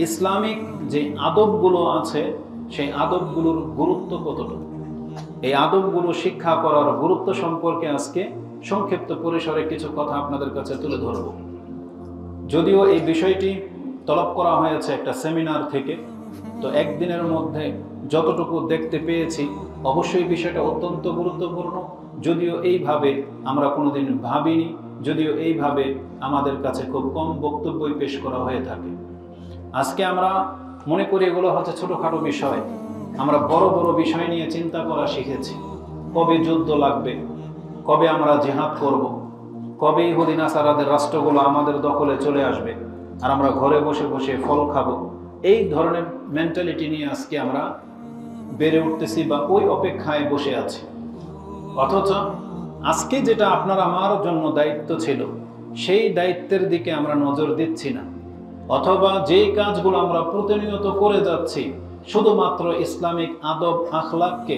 Islamic যে আদবগুলো আছে সেই আদবগুলোর গুরুত্ব কতটুকু, এই আদবগুলো শিক্ষা করার গুরুত্ব সম্পর্কে আজকে সংক্ষিপ্ত পরিসরে কিছু কথা আপনাদের কাছে তুলে ধরব। যদিও এই বিষয়টি তলব করা হয়েছে একটা সেমিনার থেকে, তো একদিনের মধ্যে যতটুকু দেখতে পেয়েছি অবশ্যই বিষয়টা অত্যন্ত গুরুত্বপূর্ণ। যদিও এইভাবে আমরা কোনোদিন ভাবিনি, যদিও এইভাবে আমাদের কাছে খুব কম বক্তব্যই পেশ করা হয়ে থাকে। আজকে আমরা মনে করি এগুলো হচ্ছে ছোটোখাটো বিষয়, আমরা বড় বড় বিষয় নিয়ে চিন্তা করা শিখেছি। কবে যুদ্ধ লাগবে, কবে আমরা জিহাদ করব, কবে ইহুদি নাসারাদের রাষ্ট্রগুলো আমাদের দখলে চলে আসবে আর আমরা ঘরে বসে বসে ফল খাবো, এই ধরনের মেন্টালিটি নিয়ে আজকে আমরা বেড়ে উঠতেছি বা ওই অপেক্ষায় বসে আছি। অথচ আজকে যেটা আপনার আমার জন্য দায়িত্ব ছিল সেই দায়িত্বের দিকে আমরা নজর দিচ্ছি না, অথবা যেই কাজগুলো আমরা প্রতিনিয়ত করে যাচ্ছি শুধুমাত্র ইসলামিক আদব আখলাককে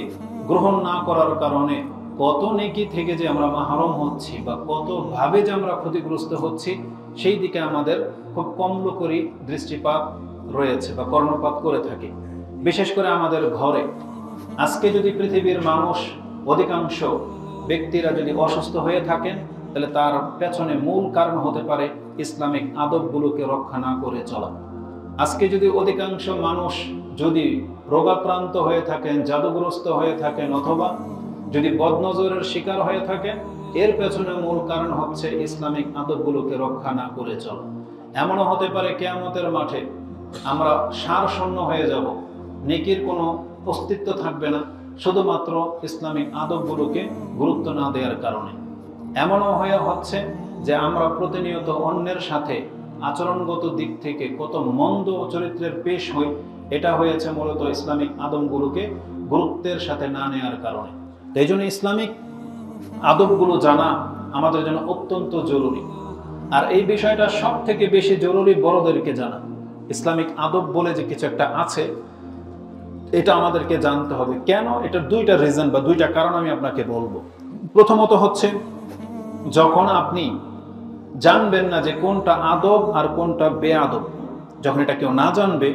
গ্রহণ না করার কারণে কত নেকি থেকে যে আমরা মাহরুম হচ্ছি বা কতভাবে যে আমরা ক্ষতিগ্রস্ত হচ্ছি সেই দিকে আমাদের খুব কম লোকেরই দৃষ্টিপাত রয়েছে বা কর্ণপাত করে থাকি। বিশেষ করে আমাদের ঘরে আজকে যদি পৃথিবীর মানুষ অধিকাংশ ব্যক্তিরা যদি অসুস্থ হয়ে থাকেন তাহলে তার পেছনে মূল কারণ হতে পারে ইসলামিক আদবগুলোকে রক্ষা না করে চলা। আজকে যদি অধিকাংশ মানুষ যদি রোগাক্রান্ত হয়ে থাকেন, জাদুগ্রস্ত হয়ে থাকেন, অথবা যদি বদনজরের শিকার হয়ে থাকেন, এর পেছনে মূল কারণ হচ্ছে ইসলামিক আদবগুলোকে রক্ষা না করে চলা। এমনও হতে পারে কিয়ামতের মাঠে আমরা সারশূন্য হয়ে যাব, নেকির কোনো অস্তিত্ব থাকবে না, শুধুমাত্র ইসলামিক আদবগুলোকে গুরুত্ব না দেওয়ার কারণে। এমনও হয়ে হচ্ছে যে আমরা প্রতিনিয়ত অন্যের সাথে আচরণগত দিক থেকে কত মন্দ চরিত্রের পেশ হই, এটা হয়েছে মূলত ইসলামিক আদবগুলোকে গুরুত্বের সাথে না নেওয়ার কারণে। এই জন্য ইসলামিক আদবগুলো জানা আমাদের জন্য অত্যন্ত জরুরি। আর এই বিষয়টা সব থেকে বেশি জরুরি বড়দেরকে জানা। ইসলামিক আদব বলে যে কিছু একটা আছে এটা আমাদেরকে জানতে হবে। কেন? এটার দুইটা রিজন বা দুইটা কারণ আমি আপনাকে বলবো। প্রথমত হচ্ছে, যখন আপনি জানবেন না যে কোনটা আদব আর কোনটা বেআদব, যখন এটা কেউ না জানবে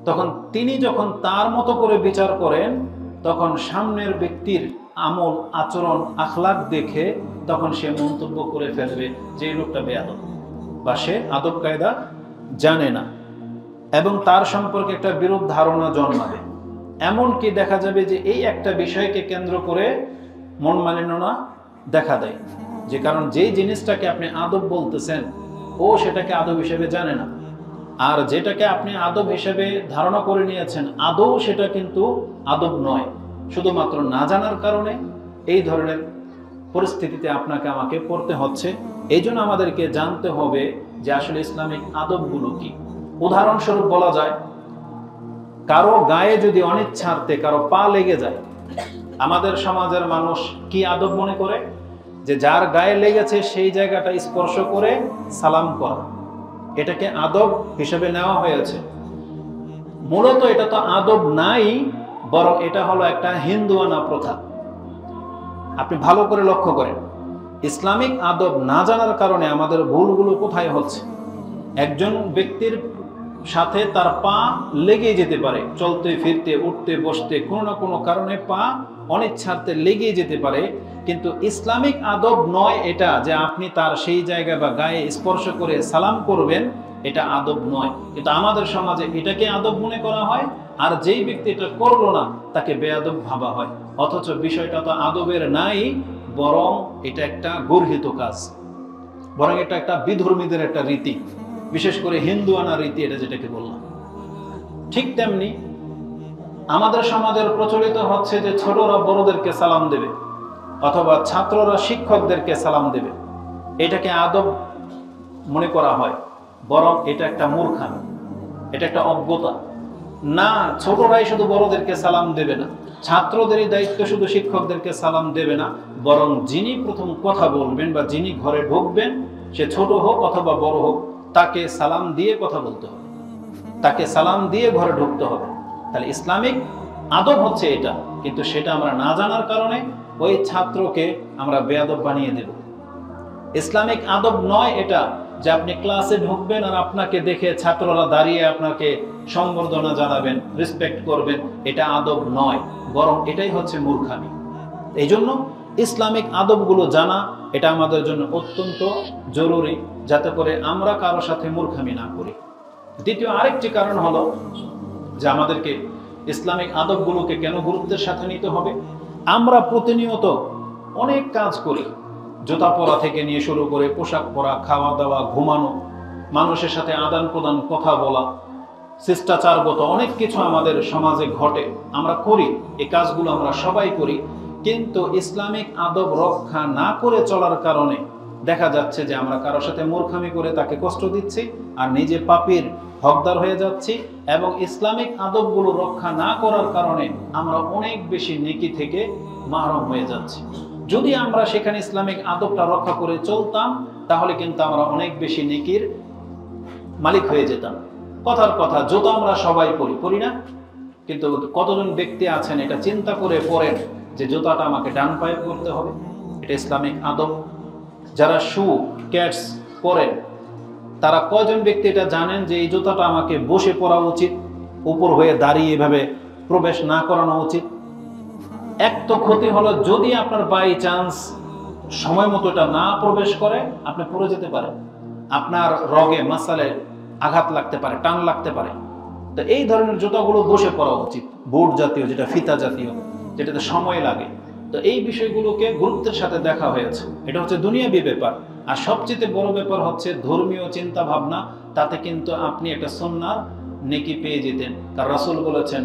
তখন তিনি যখন তার মতো করে বিচার করেন তখন সামনের ব্যক্তির আমল আচরণ আখলাক দেখে তখন সে মন্তব্য করে ফেলবে যে এই লোকটা বেআদব বা সে আদব কায়দা জানে না, এবং তার সম্পর্কে একটা বিরূপ ধারণা জন্মাবে। এমনকি দেখা যাবে যে এই একটা বিষয়কে কেন্দ্র করে মন মালিন্য দেখা দেয়, যে কারণ যেই জিনিসটাকে আপনি আদব বলতেছেন ও সেটাকে আদব হিসেবে জানে না, আর যেটাকে আপনি আদব হিসেবে ধারণা করে নিয়েছেন আদৌ সেটা কিন্তু আদব নয়, শুধুমাত্র না জানার কারণে এই ধরনের পরিস্থিতিতে আপনাকে আমাকে পড়তে হচ্ছে। এই জন্য আমাদেরকে জানতে হবে যে আসলে ইসলামিক আদবগুলো কি। উদাহরণস্বরূপ বলা যায়, কারো গায়ে যদি অনিচ্ছার্থে কারো পা লেগে যায়, আমাদের সমাজের মানুষ কি আদব মনে করে? যে যার গায়ে লেগেছে সেই জায়গাটা স্পর্শ করে সালাম করা, এটাকে আদব হিসেবে নেওয়া হয়েছে। মূলত এটা তো আদব নাই, বরং এটা হলো একটা হিন্দুয়ানা প্রথা। আপনি ভালো করে লক্ষ্য করেন, ইসলামিক আদব না জানার কারণে আমাদের ভুলগুলো কোথায় হচ্ছে। একজন ব্যক্তির সাথে তার পা লেগে যেতে পারে, চলতে ফিরতে উঠতে বসতে কোনো না কোনো কারণে পা অনিচ্ছার্থে লেগে যেতে পারে, কিন্তু ইসলামিক আদব নয় এটা যে আপনি তার সেই জায়গা বা গায়ে স্পর্শ করে সালাম করবেন, এটা আদব নয়। কিন্তু আমাদের সমাজে এটাকে আদব মনে করা হয়, আর যেই ব্যক্তি এটা করলো না তাকে বেআদব ভাবা হয়। অথচ বিষয়টা তো আদবের নাই, বরং এটা একটা গর্হিত কাজ, বরং এটা একটা বিধর্মীদের একটা রীতি, বিশেষ করে হিন্দুয়ানা রীতি, এটা যেটাকে বললাম। ঠিক তেমনি আমাদের সমাজের প্রচলিত হচ্ছে যে ছোটরা বড়দেরকে সালাম দেবে অথবা ছাত্ররা শিক্ষকদেরকে সালাম দেবে, এটাকে আদব মনে করা হয়, বরং এটা একটা মূর্খামি, এটা একটা অজ্ঞতা। না, ছোটরাই শুধু বড়দেরকে সালাম দেবে না, ছাত্রদেরই দায়িত্ব শুধু শিক্ষকদেরকে সালাম দেবে না, বরং যিনি প্রথম কথা বলবেন বা যিনি ঘরে ঢুকবেন, সে ছোট হোক অথবা বড় হোক, তাকে সালাম দিয়ে কথা বলতে হবে, তাকে সালাম দিয়ে ঘরে ঢুকতে হবে। তাহলে ইসলামিক আদব হচ্ছে এটা, কিন্তু সেটা আমরা না জানার কারণে ওই ছাত্রকে আমরা বেয়াদব বানিয়ে দেব। ইসলামিক আদব নয় এটা যে আপনি ক্লাসে ঢুকবেন আর আপনাকে দেখে ছাত্ররা দাঁড়িয়ে আপনাকে সম্বর্ধনা জানাবেন, রেসপেক্ট করবেন, এটা আদব নয়, বরং এটাই হচ্ছে মূর্খামি। এই জন্য ইসলামিক আদবগুলো জানা এটা আমাদের জন্য অত্যন্ত জরুরি, যাতে করে আমরা কারো সাথে মূর্খামি না করি। দ্বিতীয় আরেকটি কারণ হলো যে আমাদেরকে ইসলামিক আদবগুলোকে কেন গুরুত্বের সাথে নিতে হবে। আমরা প্রতিনিয়ত অনেক কাজ করি, জুতা পরা থেকে নিয়ে শুরু করে পোশাক পরা, খাওয়া দাওয়া, ঘুমানো, মানুষের সাথে আদান প্রদান, কথা বলা, শিষ্টাচারগত অনেক কিছু আমাদের সমাজে ঘটে, আমরা করি। এই কাজগুলো আমরা সবাই করি, কিন্তু ইসলামিক আদব রক্ষা না করে চলার কারণে দেখা যাচ্ছে যে আমরা কারোর সাথে মূর্খামি করে তাকে কষ্ট দিচ্ছি আর নিজে পাপীর হকদার হয়ে যাচ্ছি, এবং ইসলামিক আদবগুলো রক্ষা না করার কারণে আমরা অনেক বেশি নেকি থেকে মাহরুম হয়ে যাচ্ছি। যদি আমরা সেখানে ইসলামিক আদবটা রক্ষা করে চলতাম, তাহলে কিন্তু আমরা অনেক বেশি নেকির মালিক হয়ে যেতাম। কথার কথা, জুতো আমরা সবাই পরি না, কিন্তু কতজন ব্যক্তি আছেন এটা চিন্তা করে পরেন যে জুতাটা আমাকে ডান পায়ে পরতে হবে, এটা ইসলামিক আদব। যারা শু ক্যাটস পরেন, তারা কয়জন ব্যক্তি এটা জানেন যে এই জুতাটা আমাকে বসে পরা উচিত, উপর হয়ে দাঁড়িয়ে এভাবে প্রবেশ না করানো উচিত। এক তো ক্ষতি হলো, যদি আপনার বাই চান্স সময় মতো এটা না প্রবেশ করে, আপনি পড়ে যেতে পারেন, আপনার রগে মাসালে আঘাত লাগতে পারে, টান লাগতে পারে। তো এই ধরনের জুতাগুলো বসে পরা উচিত, বুট জাতীয়, যেটা ফিতা জাতীয়, যেটাতে সময় লাগে। তো এই বিষয়গুলোকে গুরুত্বের সাথে দেখা হয়েছে। এটা হচ্ছে দুনিয়াবি ব্যাপার। আর সবচেয়ে বড় ব্যাপার হচ্ছে ধর্মীয় চিন্তা ভাবনা। তাতে কিন্তু আপনি একটা সুন্নাহর নেকি পেয়ে যেতেন। কারণ রাসূল বলেছেন,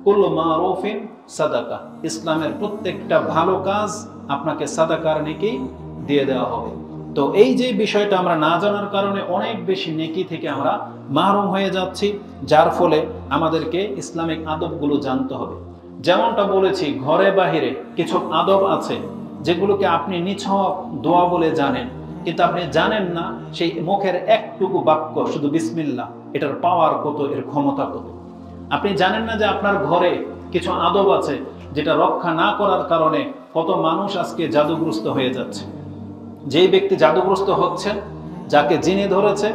কুল্লু মারুফিন সাদাকা, ইসলামের প্রত্যেকটা ভালো কাজ আপনাকে সাদাকার নেকি দিয়ে দেওয়া হবে। তো এই যে বিষয়টা আমরা না জানার কারণে অনেক বেশি নেকি থেকে আমরা মাহরুম হয়ে যাচ্ছি, যার ফলে আমাদেরকে ইসলামিক আদবগুলো জানতে হবে। যেমনটা বলেছি, ঘরে বাহিরে কিছু আদব আছে যেগুলোকে আপনি নিছক দোয়া বলে জানেন, কিন্তু আপনি জানেন না সেই মুখের একটুকু বাক্য, শুধু বিসমিল্লাহ, এটার পাওয়ার কত, এর ক্ষমতা কত। আপনি জানেন না যে আপনার ঘরে কিছু আদব আছে যেটা রক্ষা না করার কারণে কত মানুষ আজকে জাদুগ্রস্ত হয়ে যাচ্ছে। যেই ব্যক্তি জাদুগ্রস্ত হচ্ছেন, যাকে জিনে ধরেছে,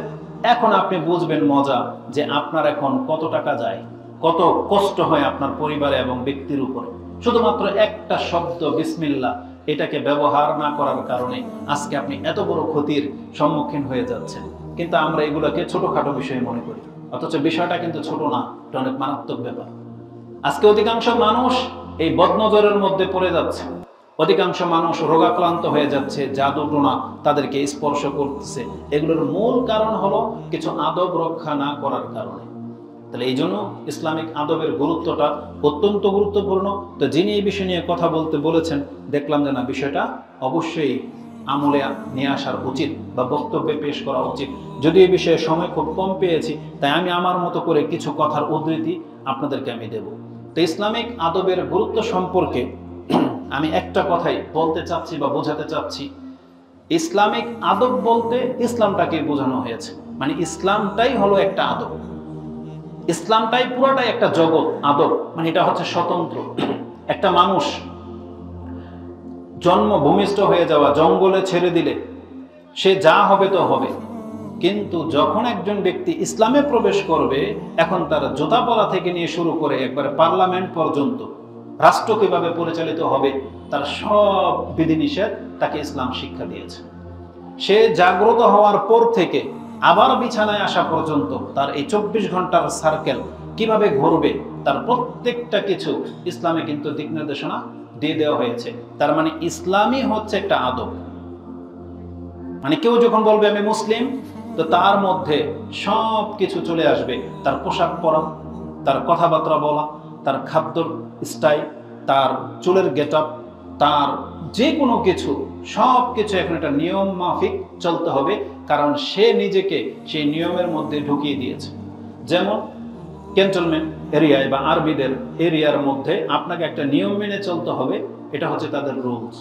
এখন আপনি বুঝবেন মজা যে আপনার এখন কত টাকা যায়, কত কষ্ট হয় আপনার পরিবারে এবং ব্যক্তির উপরে, শুধুমাত্র একটা শব্দ বিসমিল্লাহ এটাকে ব্যবহার না করার কারণে আজকে আপনি এত বড় ক্ষতির সম্মুখীন হয়ে যাচ্ছেন। কিন্তু আমরা এগুলোকে ছোটখাটো বিষয় মনে করি, অথচ বিষয়টা কিন্তু ছোট না, এটা অনেক মারাত্মক ব্যাপার। আজকে অধিকাংশ মানুষ এই বদনজরের মধ্যে পড়ে যাচ্ছে, অধিকাংশ মানুষ রোগাক্রান্ত হয়ে যাচ্ছে, জাদু টোনা তাদেরকে স্পর্শ করতেছে। এগুলোর মূল কারণ হলো কিছু আদব রক্ষা না করার কারণে। তাহলে এই জন্য ইসলামিক আদবের গুরুত্বটা অত্যন্ত গুরুত্বপূর্ণ। তো যিনি এই বিষয় নিয়ে কথা বলতে বলেছেন, দেখলাম যে না, বিষয়টা অবশ্যই আমলে নিয়ে আসার উচিত বা বক্তব্যে পেশ করা উচিত। যদি এই বিষয়ে সময় খুব কম পেয়েছি, তাই আমি আমার মতো করে কিছু কথার উদ্ধৃতি আপনাদেরকে আমি দেব। তো ইসলামিক আদবের গুরুত্ব সম্পর্কে আমি একটা কথাই বলতে চাচ্ছি বা বোঝাতে চাচ্ছি। ইসলামিক আদব বলতে ইসলামটাকে বোঝানো হয়েছে, মানে ইসলামটাই হলো একটা আদব, ইসলামটাই পুরোটাই একটা জগৎ। আদব মানে এটা হচ্ছে স্বতন্ত্র। একটা মানুষ জন্ম ভূমিষ্ঠ হয়ে যাওয়া, জঙ্গলে ছেড়ে দিলে সে যা হবে তো হবে, কিন্তু যখন একজন ব্যক্তি ইসলামে প্রবেশ করবে, এখন তার জুতা পরা থেকে নিয়ে শুরু করে একবারে পার্লামেন্ট পর্যন্ত, রাষ্ট্র কিভাবে পরিচালিত হবে, তার সব বিধিনিষেধ তাকে ইসলাম শিক্ষা দিয়েছে। সে জাগ্রত হওয়ার পর থেকে আবার বিছানায় আসা পর্যন্ত তার এই 24 ঘন্টার সার্কেল কিভাবে ঘুরবে, তার প্রত্যেকটা কিছু ইসলামে কিন্তু দিক নির্দেশনা দিয়ে দেওয়া হয়েছে। তার মানে ইসলামই হচ্ছে একটা আদব। মানে কেউ যখন বলবে আমি মুসলিম, তো তার মধ্যে সব কিছু চলে আসবে। তার পোশাক পরা, তার কথাবার্তা বলা, তার খাদ্য স্টাইল, তার চুলের গেটআপ, তার যে কোনো কিছু, সব কিছু এখন একটা নিয়ম মাফিক চলতে হবে, কারণ সে নিজেকে সেই নিয়মের মধ্যে ঢুকিয়ে দিয়েছে। যেমন ক্যান্টনমেন্ট এরিয়ায় বা আর্মিদের এরিয়ার মধ্যে আপনাকে একটা নিয়ম মেনে চলতে হবে, এটা হচ্ছে তাদের রুলস।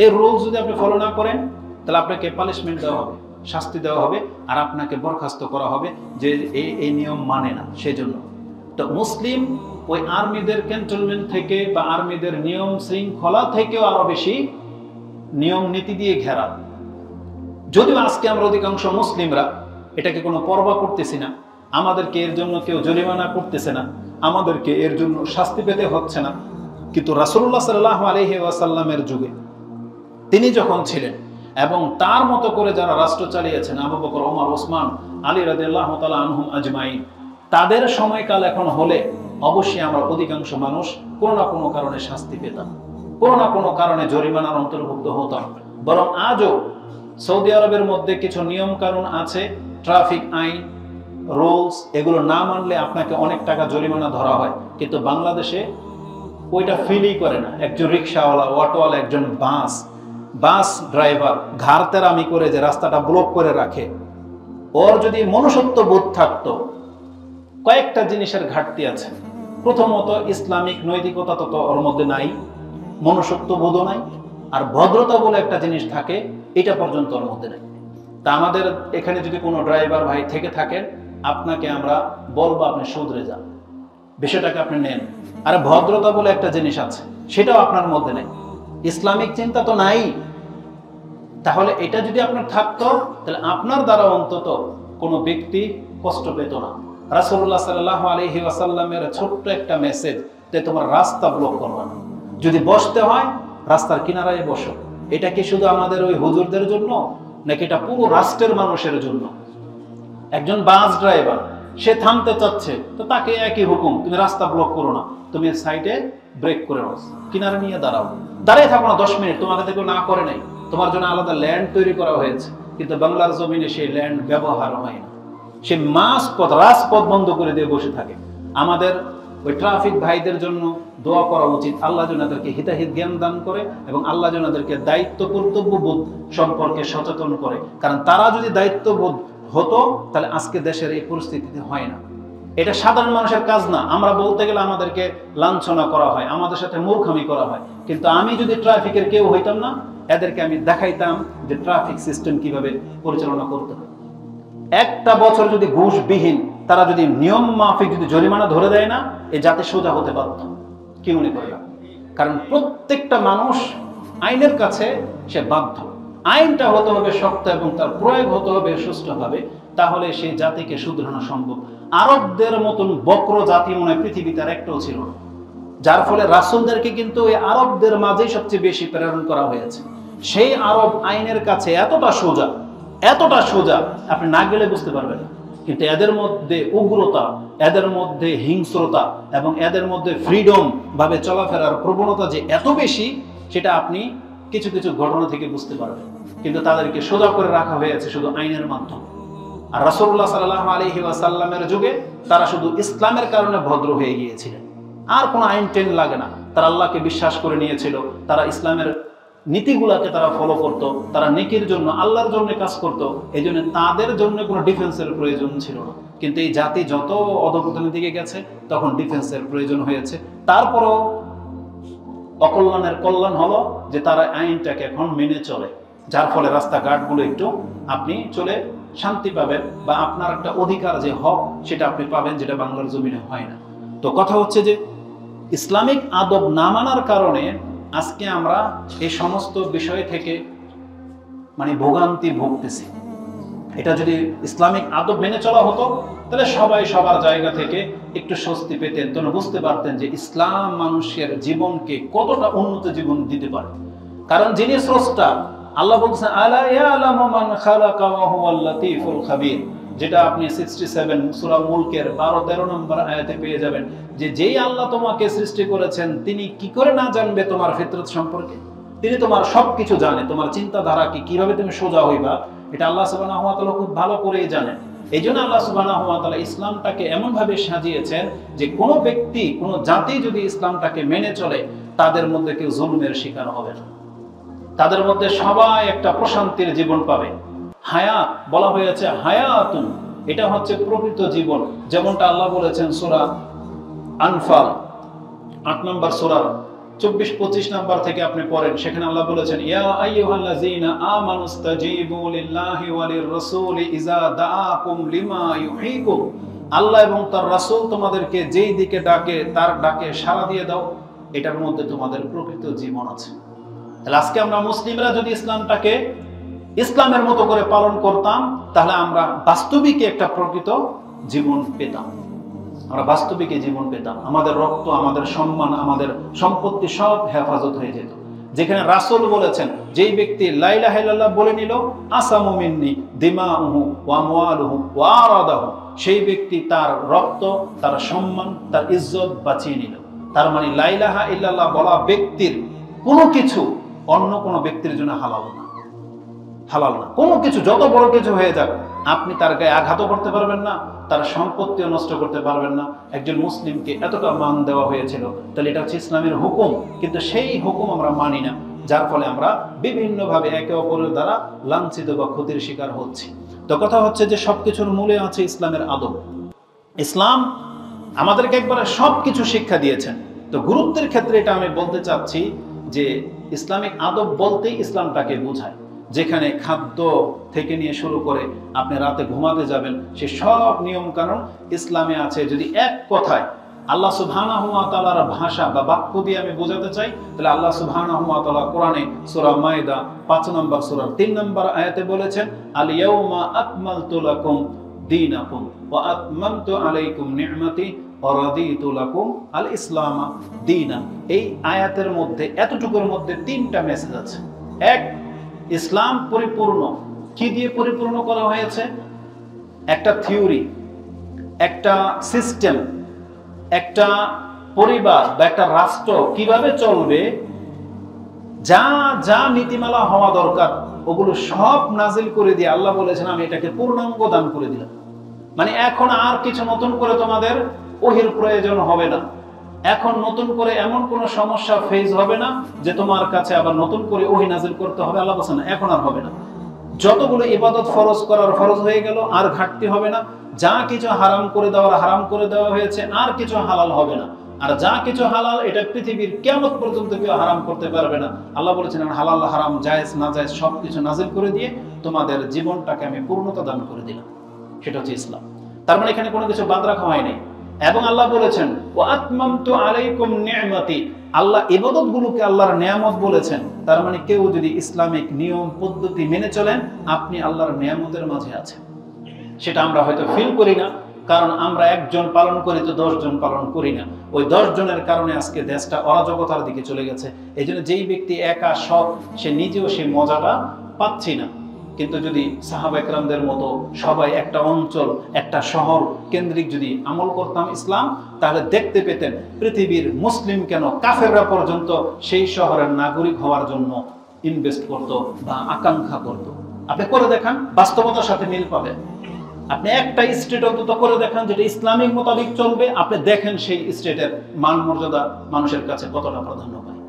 এই রুলস যদি আপনি ফলো না করেন, তাহলে আপনাকে পানিশমেন্ট দেওয়া হবে, শাস্তি দেওয়া হবে, আর আপনাকে বরখাস্ত করা হবে যে এই নিয়ম মানে না। সেজন্য তো মুসলিম ওই আর্মিদের ক্যান্টনমেন্ট থেকে বা আর্মিদের নিয়ম শৃঙ্খলা থেকেও আরো বেশি নিয়ম নীতি দিয়ে ঘেরা। যদিও আজকে আমরা অধিকাংশ মুসলিমরা এটাকে কোনো পরোয়া করতেছি না, আমাদেরকে এর জন্য কেউ জরিমানা করতেছে না, আমাদেরকে এর জন্য শাস্তি পেতে হচ্ছে না। কিন্তু রাসূলুল্লাহ সাল্লাল্লাহু আলাইহি ওয়াসাল্লামের যুগে তিনি যখন ছিলেন এবং তার মতো করে যারা রাষ্ট্র চালিয়েছেন, আবু বকর, ওমর, ওসমান, আলী রাদিয়াল্লাহু তাআলা আনহুম আজমাইন, তাদের সময়কাল এখন হলে অবশ্যই আমরা অধিকাংশ মানুষ কোনো না কোনো কারণে শাস্তি পেতাম, কোনো না কোনো কারণে জরিমানার অন্তর্ভুক্ত হতাম। বরং আজও সৌদি আরবের মধ্যে কিছু নিয়ম কানুন আছে, ট্রাফিক আইন, রুলস, এগুলো না মানলে আপনাকে অনেক টাকা জরিমানা ধরা হয়। কিন্তু বাংলাদেশে ওইটা ফিলই করে না। একজন রিক্সাওয়ালা, অটোওয়ালা, একজন বাস ড্রাইভার ঘাড়তেরামি করে যে রাস্তাটা ব্লক করে রাখে, ওর যদি মনুষ্যত্ব বোধ থাকতো, কয়েকটা জিনিসের ঘাটতি আছে। প্রথমত, ইসলামিক নৈতিকতা তো ওর মধ্যে নাই, মনুষ্যত্ব বোধও নাই, আর ভদ্রতা বলে একটা জিনিস থাকে, এটা পর্যন্ত ওর মধ্যে নাই। তা আমাদের এখানে যদি কোনো ড্রাইভার ভাই থেকে থাকেন, আপনাকে আমরা বলবো আপনি শুধরে যান, বিষয়টাকে আপনি নেন। আর ভদ্রতা বলে একটা জিনিস আছে, সেটাও আপনার মধ্যে নেই, ইসলামিক চিন্তা তো নাই। তাহলে এটা যদি আপনার থাকতো, তাহলে আপনার দ্বারা অন্তত কোনো ব্যক্তি কষ্ট পেত না। রাসূলুল্লাহ সাল্লাল্লাহু আলাইহি ওয়াসাল্লামের ছোট্ট একটা মেসেজ যে তোমার রাস্তা ব্লক করবা না, যদি বসতে হয় রাস্তার কিনারায় বসো। এটা কি শুধু আমাদের ওই হুজুরদের জন্য, নাকি এটা পুরো রাষ্ট্রের মানুষের জন্য? একজন বাস ড্রাইভার, সে থামতে চাচ্ছে, তো তাকে একই হুকুম, তুমি রাস্তা ব্লক করো না, তুমি সাইডে ব্রেক করে নাও, কিনারে নিয়ে দাঁড়াও, দাঁড়িয়ে থাকো না 10 মিনিট, তোমাকে থেকে না করে নাই, তোমার জন্য আলাদা ল্যান্ড তৈরি করা হয়েছে। কিন্তু বাংলার জমিনে সেই ল্যান্ড ব্যবহার হয় না, সে রাজপথ বন্ধ করে দিয়ে বসে থাকে। আমাদের ওই ট্রাফিক ভাইদের জন্য দোয়া করা উচিত, আল্লাহ যেন এদেরকে হিতাহিত জ্ঞান দান করে এবং আল্লাহ যেন এদেরকে দায়িত্ব কর্তব্যবোধ সম্পর্কে সচেতন করে। কারণ তারা যদি দায়িত্ববোধ হতো, তাহলে আজকে দেশের এই পরিস্থিতিতে হয় না। এটা সাধারণ মানুষের কাজ না। আমরা বলতে গেলে আমাদেরকে লাঞ্ছনা করা হয়, আমাদের সাথে মূর্খামি করা হয়। কিন্তু আমি যদি ট্রাফিকের কেউ হইতাম না, এদেরকে আমি দেখাইতাম যে ট্রাফিক সিস্টেম কিভাবে পরিচালনা করতে হয়। একটা বছর যদি ঘুষবিহীন তারা যদি নিয়ম মাফিক যদি জরিমানা ধরে দেয় না, এই জাতি সোজা হতে পারত। কি মনে করলাম? কারণ প্রত্যেকটা মানুষ আইনের কাছে সে বাধ্য। আইনটা হতে হবে শক্ত এবং তার প্রয়োগ হতে হবে সুষ্ঠুভাবে, তাহলে সেই জাতিকে শুধরানো সম্ভব। আরবদের মতন বক্র জাতি মনে হয় পৃথিবীতে আর একটাও ছিল না, যার ফলে রাসূলদেরকে কিন্তু এই আরবদের মাঝেই সবচেয়ে বেশি প্রেরণ করা হয়েছে। সেই আরব আইনের কাছে এতটা সোজা আপনি না গেলে বুঝতে পারবেন না। কিন্তু এদের মধ্যে উগ্রতা, এদের মধ্যে হিংস্রতা এবং এদের মধ্যে ফ্রিডম ভাবে চলাফেরার প্রবণতা যে এত বেশি, সেটা আপনি কিছু কিছু ঘটনা থেকে বুঝতে পারবেন। কিন্তু তাদেরকে সোজা করে রাখা হয়েছে শুধু আইনের মাধ্যমে। আর রাসূলুল্লাহ সাল্লাল্লাহু আলাইহি ওয়াসাল্লামের যুগে তারা শুধু ইসলামের কারণে ভদ্র হয়ে গিয়েছিলেন, আর কোনো আইন টেন লাগে না। তারা আল্লাহকে বিশ্বাস করে নিয়েছিল, তারা ইসলামের নীতিগুলাকে তারা ফলো করত, তারা নেকির জন্য, আল্লাহর জন্য কাজ করত। এই জন্য তাদের জন্য কোনো ডিফেন্সের প্রয়োজন ছিল না। কিন্তু এই জাতি যত অধঃপতনের দিকে গেছে, তখন ডিফেন্সের প্রয়োজন হয়েছে। তারপরও অকল্যাণের কল্যাণ হলো যে তারা আইনটাকে এখন মেনে চলে, যার ফলে রাস্তাঘাটগুলো একটু আপনি চলে শান্তি পাবেন, বা আপনার একটা অধিকার যে হক সেটা আপনি পাবেন, যেটা বাংলার জমিনে হয় না। তো কথা হচ্ছে যে ইসলামিক আদব না মানার কারণে আজকে আমরা এই সমস্ত বিষয় থেকে ভোগান্তি ভুগতেছি। এটা যদি ইসলামিক আদব মেনে চলা হতো, তাহলে সবাই সবার জায়গা থেকে একটু স্বস্তি পেতেন, তখন বুঝতে পারতেন যে ইসলাম মানুষের জীবনকে কতটা উন্নত জীবন দিতে পারে। কারণ যিনি স্রষ্টা, আল্লাহ বলছেন আলা ইয়ালামু মান খালাকা ওয়া হুয়াল লাতীফুল খাবীর, যেটা আপনি 67 সূরা মুলকের 12-13 নম্বর আয়াতে পেয়ে যাবেন, যে যেই আল্লাহ তোমাকে সৃষ্টি করেছেন, তিনি কি করে না জানবে তোমার ফিতরত সম্পর্কে? তিনি তোমার সবকিছু জানে, তোমার চিন্তাধারা কি, কিভাবে তুমি সোজা হইবা, এটা আল্লাহ সুবহানাহু ওয়া তাআলা খুব ভালো করেই জানেন। এই জন্য আল্লাহ সুবহানাহু ওয়া তাআলা ইসলামটাকে এমনভাবে সাজিয়েছেন যে কোনো ব্যক্তি, কোনো জাতি যদি ইসলামটাকে মেনে চলে, তাদের মধ্যে কেউ জুলমের শিকার হবে না, তাদের মধ্যে সবাই একটা প্রশান্তির জীবন পাবে। হায়াত বলা হয়েছে হায়াতুন, এটা হচ্ছে প্রকৃত জীবন, যেমনটা আল্লাহ বলেছেন সূরা আনফাল 8 নম্বর সূরা 24-25 নম্বর থেকে আপনি পড়েন, সেখানে আল্লাহ বলেছেন ইয়া আইয়ুহাল্লাযীনা আমানুস্তাজীবু লিল্লাহি ওয়া লির-রাসূলি ইযা দাআকুম লিমা ইউহীকুম, আল্লাহ এবং তার রাসূল তোমাদেরকে যেই দিকে ডাকে তার ডাকে সাড়া দিয়ে দাও, এটার মধ্যে তোমাদের প্রকৃত জীবন আছে। তাহলে আজকে আমরা মুসলিমরা যদি ইসলামটাকে ইসলামের মতো করে পালন করতাম, তাহলে আমরা বাস্তবিক একটা প্রকৃত জীবন পেতাম। আমরা বাস্তবিক জীবন পেতাম, আমাদের রক্ত, আমাদের সম্মান, আমাদের সম্পত্তি সব হেফাজত হয়ে যেত। যেখানে রাসূল বলেছেন, যেই ব্যক্তি লা ইলাহা ইল্লাল্লাহ বলে নিল, আসামু মিন্নি দিমাউহু ওয়া আমওয়ালুহু ওয়া আরাদাহু, সেই ব্যক্তি তার রক্ত, তার সম্মান, তার ইজ্জত বাঁচিয়ে নিল। তার মানে লা ইলাহা ইল্লাল্লাহ বলা ব্যক্তির কোনো কিছু অন্য কোনো ব্যক্তির জন্য হালাল না, হালাল না। কোনো কিছু যত বড় কিছু হয়ে যাক, আপনি তার গায়ে আঘাতও করতে পারবেন না, তার সম্পত্তিও নষ্ট করতে পারবেন না। একজন মুসলিমকে এতটা মান দেওয়া হয়েছিল, তাহলে এটা হচ্ছে ইসলামের হুকুম, কিন্তু সেই হুকুম আমরা মানি না, যার ফলে আমরা বিভিন্নভাবে একে অপরের দ্বারা লাঞ্ছিত বা ক্ষতির শিকার হচ্ছি। তো কথা হচ্ছে যে সবকিছুর মূলে আছে ইসলামের আদব। ইসলাম আমাদেরকে একবারে সবকিছু শিক্ষা দিয়েছেন। তো গুরুত্বের ক্ষেত্রে এটা আমি বলতে চাচ্ছি যে ইসলামিক আদব বলতেই ইসলামটাকে বোঝায়। যেখানে খাদ্য থেকে নিয়ে শুরু করে আপনি রাতে ঘুমাতে যাবেন, সে সব নিয়ম কানুন ইসলামে আছে। যদি এক কথায় আল্লাহ সুবহানাহু ওয়া তাআলার ভাষা বা বাক্য দিয়ে আমি বোঝাতে চাই, তাহলে আল্লাহ সুবহানাহু ওয়া তাআলা কোরআনে সূরা মাইদা 5 নম্বর সূরার 3 নম্বর আয়াতে বলেছেন, আল ইয়াউমা আকমালতু লাকুম দীনাকুম ওয়া আতমামতু আলাইকুম নি'মাতি ওয়া রাদিতু লাকুম আল ইসলামা দীনান। এই আয়াতের মধ্যে, এতটুকুর মধ্যে 3টা মেসেজ আছে। এক, ইসলাম পরিপূর্ণ। কি দিয়ে পরিপূর্ণ করা হয়েছে? একটা থিওরি, একটা সিস্টেম, একটা পরিবার বা একটা রাষ্ট্র কিভাবে চলবে, যা যা নীতিমালা হওয়া দরকার ওগুলো সব নাজিল করে দিয়ে আল্লাহ বলেছেন, আমি এটাকে পূর্ণাঙ্গ দান করে দিলাম। মানে এখন আর কিছু নতুন করে তোমাদের ওহির প্রয়োজন হবে না। এখন নতুন করে এমন কোন সমস্যা ফেস হবে না যে তোমার কাছে আবার নতুন করে ওহী নাজিল করতে হবে। আল্লাহ বলেছেন এখন আর হবে না। যতগুলো ইবাদত ফরজ করার ফরজ হয়ে গেল, আর ঘাটতি হবে না। যা কিছু হারাম করে দেওয়ার হারাম করে দেওয়া হয়েছে, আর কিছু হালাল হবে না। আর যা কিছু হালাল, এটা পৃথিবীর কিয়ামত পর্যন্ত কেউ হারাম করতে পারবে না। আল্লাহ বলেছেন হালাল হারাম জায়েজ না জায়েজ সবকিছু নাজিল করে দিয়ে তোমাদের জীবনটাকে আমি পূর্ণতা দান করে দিলাম। সেটা হচ্ছে ইসলাম। তার মানে এখানে কোনো কিছু বাদ রাখা হয়নি। এবং আল্লাহ বলেছেন ওয়া আতমামতু আলাইকুম নি'মাতি, আল্লাহ ইবাদতগুলোকে আল্লাহর নিয়ামত বলেছেন। তার মানে কেউ যদি ইসলামিক নিয়ম পদ্ধতি মেনে চলেন, আপনি আল্লাহর নিয়ামতের মাঝে আছেন। সেটা আমরা হয়তো ফিল করি না, কারণ আমরা একজন পালন করি তো 10 জন পালন করি না। ওই 10 জনের কারণে আজকে দেশটা অরাজকতার দিকে চলে গেছে। এই জন্য যেই ব্যক্তি একা সৎ, সে নিজেও সেই মজাটা পাচ্ছি না। কিন্তু যদি সাহাবা একরামদের মতো সবাই একটা অঞ্চল, একটা শহর কেন্দ্রিক যদি আমল করতাম ইসলাম, তাহলে দেখতে পেতেন পৃথিবীর মুসলিম কেন, কাফেররা পর্যন্ত সেই শহরের নাগরিক হওয়ার জন্য ইনভেস্ট করত বা আকাঙ্ক্ষা করত। আপনি করে দেখান, বাস্তবতার সাথে মিল পাবেন। আপনি একটা স্টেট অন্তত করে দেখান যেটা ইসলামিক মোতাবেক চলবে, আপনি দেখেন সেই স্টেটের মান মর্যাদা মানুষের কাছে কতটা প্রাধান্য পায়।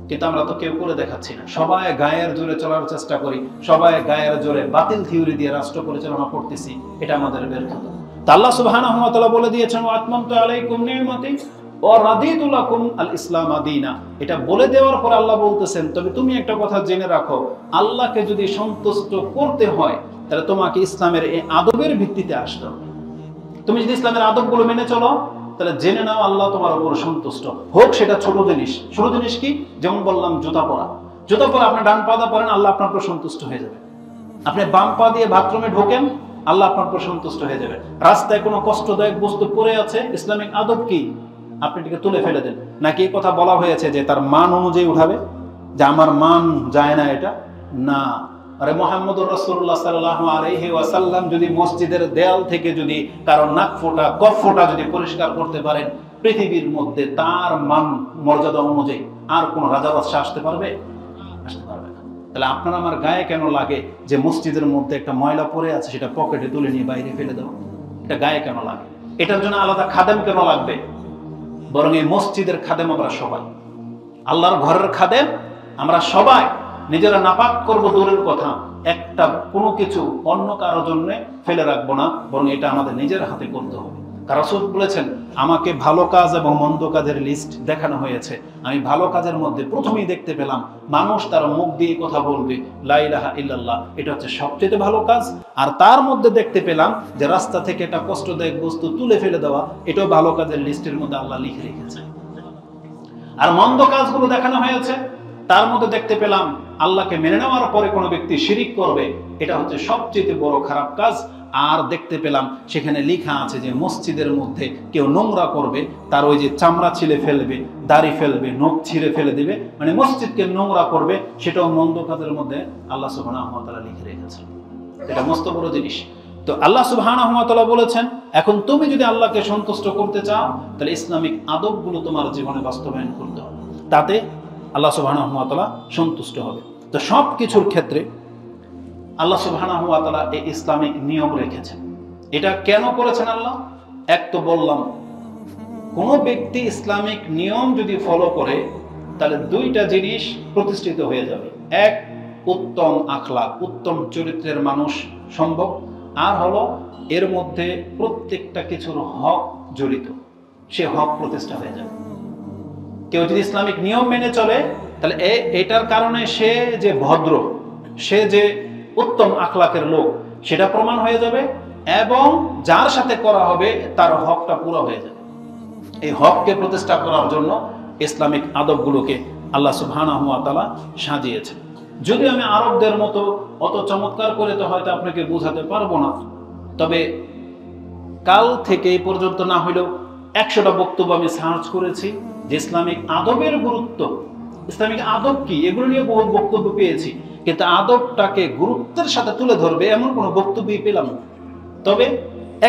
কিন্তু আমরা তো কেউ করে দেখাচ্ছি না। সবাই গায়ের জোরে চলার চেষ্টা করি, সবাই গায়ের জোরে বাতিল থিওরি দিয়ে রাষ্ট্র পরিচালনা করতেছি। এটা আমাদের ব্যর্থতা। তা আল্লাহ সুবহানাহু ওয়া তাআলা বলে দিয়েছেন ওয়া আতমামতু আলাইকুম নি'মাতি ওয়া রাদিতু লাকুম আল ইসলাম দীনা। এটা বলে দেওয়ার পর আল্লাহ বলতেছেন, তবে তুমি একটা কথা জেনে রাখো, আল্লাহকে যদি সন্তুষ্ট করতে হয় তাহলে তোমাকে ইসলামের এই আদবের ভিত্তিতে আসতে হবে। তুমি যদি ইসলামের আদবগুলো মেনে চলো, তাহলে জেনে নাও আল্লাহ তোমার উপর সন্তুষ্ট। হোক সেটা ছোট জিনিস। ছোট জিনিস কি? যেমন বললাম জুতা পরা। জুতা পরা আপনি ডান পা দিয়ে পরেন, আল্লাহ আপনার উপর সন্তুষ্ট হয়ে যাবে। আপনি বাম পা দিয়ে বাথরুমে ঢোকেন, আল্লাহ আপনার উপর সন্তুষ্ট হয়ে যাবে। রাস্তায় কোনো কষ্টদায়ক বস্তু পড়ে আছে, ইসলামিক আদব কি? আপনি এটাকে তুলে ফেলে দেন। নাকি এই কথা বলা হয়েছে যে তার মান অনুযায়ী উঠাবে, যে আমার মান যায় না এটা? না। আরে মুহাম্মদুর রাসূলুল্লাহ সাল্লাল্লাহু আলাইহি ওয়াসাল্লাম যদি মসজিদের দেয়াল থেকে যদি কারো নাক ফোঁটা, কফ ফোঁটা যদি পরিষ্কার করতে পারেন, পৃথিবীর মধ্যে তার মান মর্যাদা অনুযায়ী আর কোন রাজা বাদশা আসতে পারবে? আসতে পারবে না। তাহলে আপনার আমার গায়ে কেন লাগে যে মসজিদের মধ্যে একটা ময়লা পড়ে আছে সেটা পকেটে তুলে নিয়ে বাইরে ফেলে দাও? এটা গায়ে কেন লাগে? এটার জন্য আলাদা খাদেম কেন লাগবে? বরং এই মসজিদের খাদেম আমরা সবাই, আল্লাহর ঘরের খাদেম আমরা সবাই। নিজেরা নাপাক করবো দূরের কথা, একটা কোনো কিছু অন্য কারো জন্য ফেলে রাখবো না, বরং এটা আমাদের নিজের হাতে করতে হবে। কারণ রাসূল বলেছেন, আমাকে ভালো কাজ এবং মন্দ কাজের লিস্ট দেখানো হয়েছে। আমি ভালো কাজের মধ্যে প্রথমেই দেখতে পেলাম মানুষ তার মুখ দিয়ে কথা বলবে লা ইলাহা ইল্লাল্লাহ, এটা হচ্ছে সবচেয়ে ভালো কাজ। আর তার মধ্যে দেখতে পেলাম যে রাস্তা থেকে একটা কষ্টদায়ক বস্তু তুলে ফেলে দেওয়া, এটাও ভালো কাজের লিস্টের মধ্যে আল্লাহ লিখে রেখেছে। আর মন্দ কাজগুলো দেখানো হয়েছে তার মধ্যে দেখতে পেলাম আল্লাহকে মেনে নেওয়ার পরে কোনো ব্যক্তি শিরিক করবে, এটা হচ্ছে সবচেয়ে বড় খারাপ কাজ। আর দেখতে পেলাম সেখানে লেখা আছে যে মসজিদের মধ্যে কেউ নোংরা করবে, তার ওই যে চামড়া ছিলে ফেলবে, দাড়ি ফেলবে, নখ ছিঁড়ে ফেলে দিবে, মানে মসজিদকে নোংরা করবে, সেটাও মন্দ কাজের মধ্যে আল্লাহ সুবহানাহু ওয়া তাআলা লিখে রেখেছেন। এটা মস্ত বড় জিনিস। তো আল্লাহ সুবহানাহু ওয়া তাআলা বলেছেন, এখন তুমি যদি আল্লাহকে সন্তুষ্ট করতে চাও তাহলে ইসলামিক আদবগুলো তোমার জীবনে বাস্তবায়ন করতে হবে, তাতে আল্লাহ সুবহানাহু ওয়া তাআলা সন্তুষ্ট হবে। তো সব কিছুর ক্ষেত্রে আল্লাহ সুবহানাহু ওয়া তাআলা এই ইসলামিক নিয়ম রেখেছেন। এটা কেন করেছেন আল্লাহ? এক তো বললাম, কোন ব্যক্তি ইসলামিক নিয়ম যদি ফলো করে তাহলে দুইটা জিনিস প্রতিষ্ঠিত হয়ে যাবে। এক, উত্তম আখলাক, উত্তম চরিত্রের মানুষ সম্ভব। আর হলো এর মধ্যে প্রত্যেকটা কিছুর হক জড়িত, সে হক প্রতিষ্ঠা হয়ে যাবে। কেউ যদি ইসলামিক নিয়ম মেনে চলে তাহলে এটার কারণে সে যে ভদ্র, সে যে উত্তম আখলাকের লোক সেটা প্রমাণ হয়ে যাবে, এবং যার সাথে করা হবে তার হকটা পুরো হয়ে যাবে। এই হককে প্রতিষ্ঠা করার জন্য ইসলামিক আদবগুলোকে আল্লাহ সুবহানাহু ওয়া তাআলা সাজিয়েছেন। যদি আমি আরবদের মতো অত চমৎকার করে তো হয়তো আপনাকে বোঝাতে পারবো না, তবে কাল থেকে এই পর্যন্ত না হইলেও 100টা বক্তব্য আমি সার্চ করেছি যে ইসলামিক আদবের গুরুত্ব, ইসলামিক আদব কি, এগুলো নিয়ে বহু বক্তব্য পেয়েছি, কিন্তু আদবটাকে গুরুত্বের সাথে তুলে ধরবে এমন কোনো বক্তব্যই পেলাম না। তবে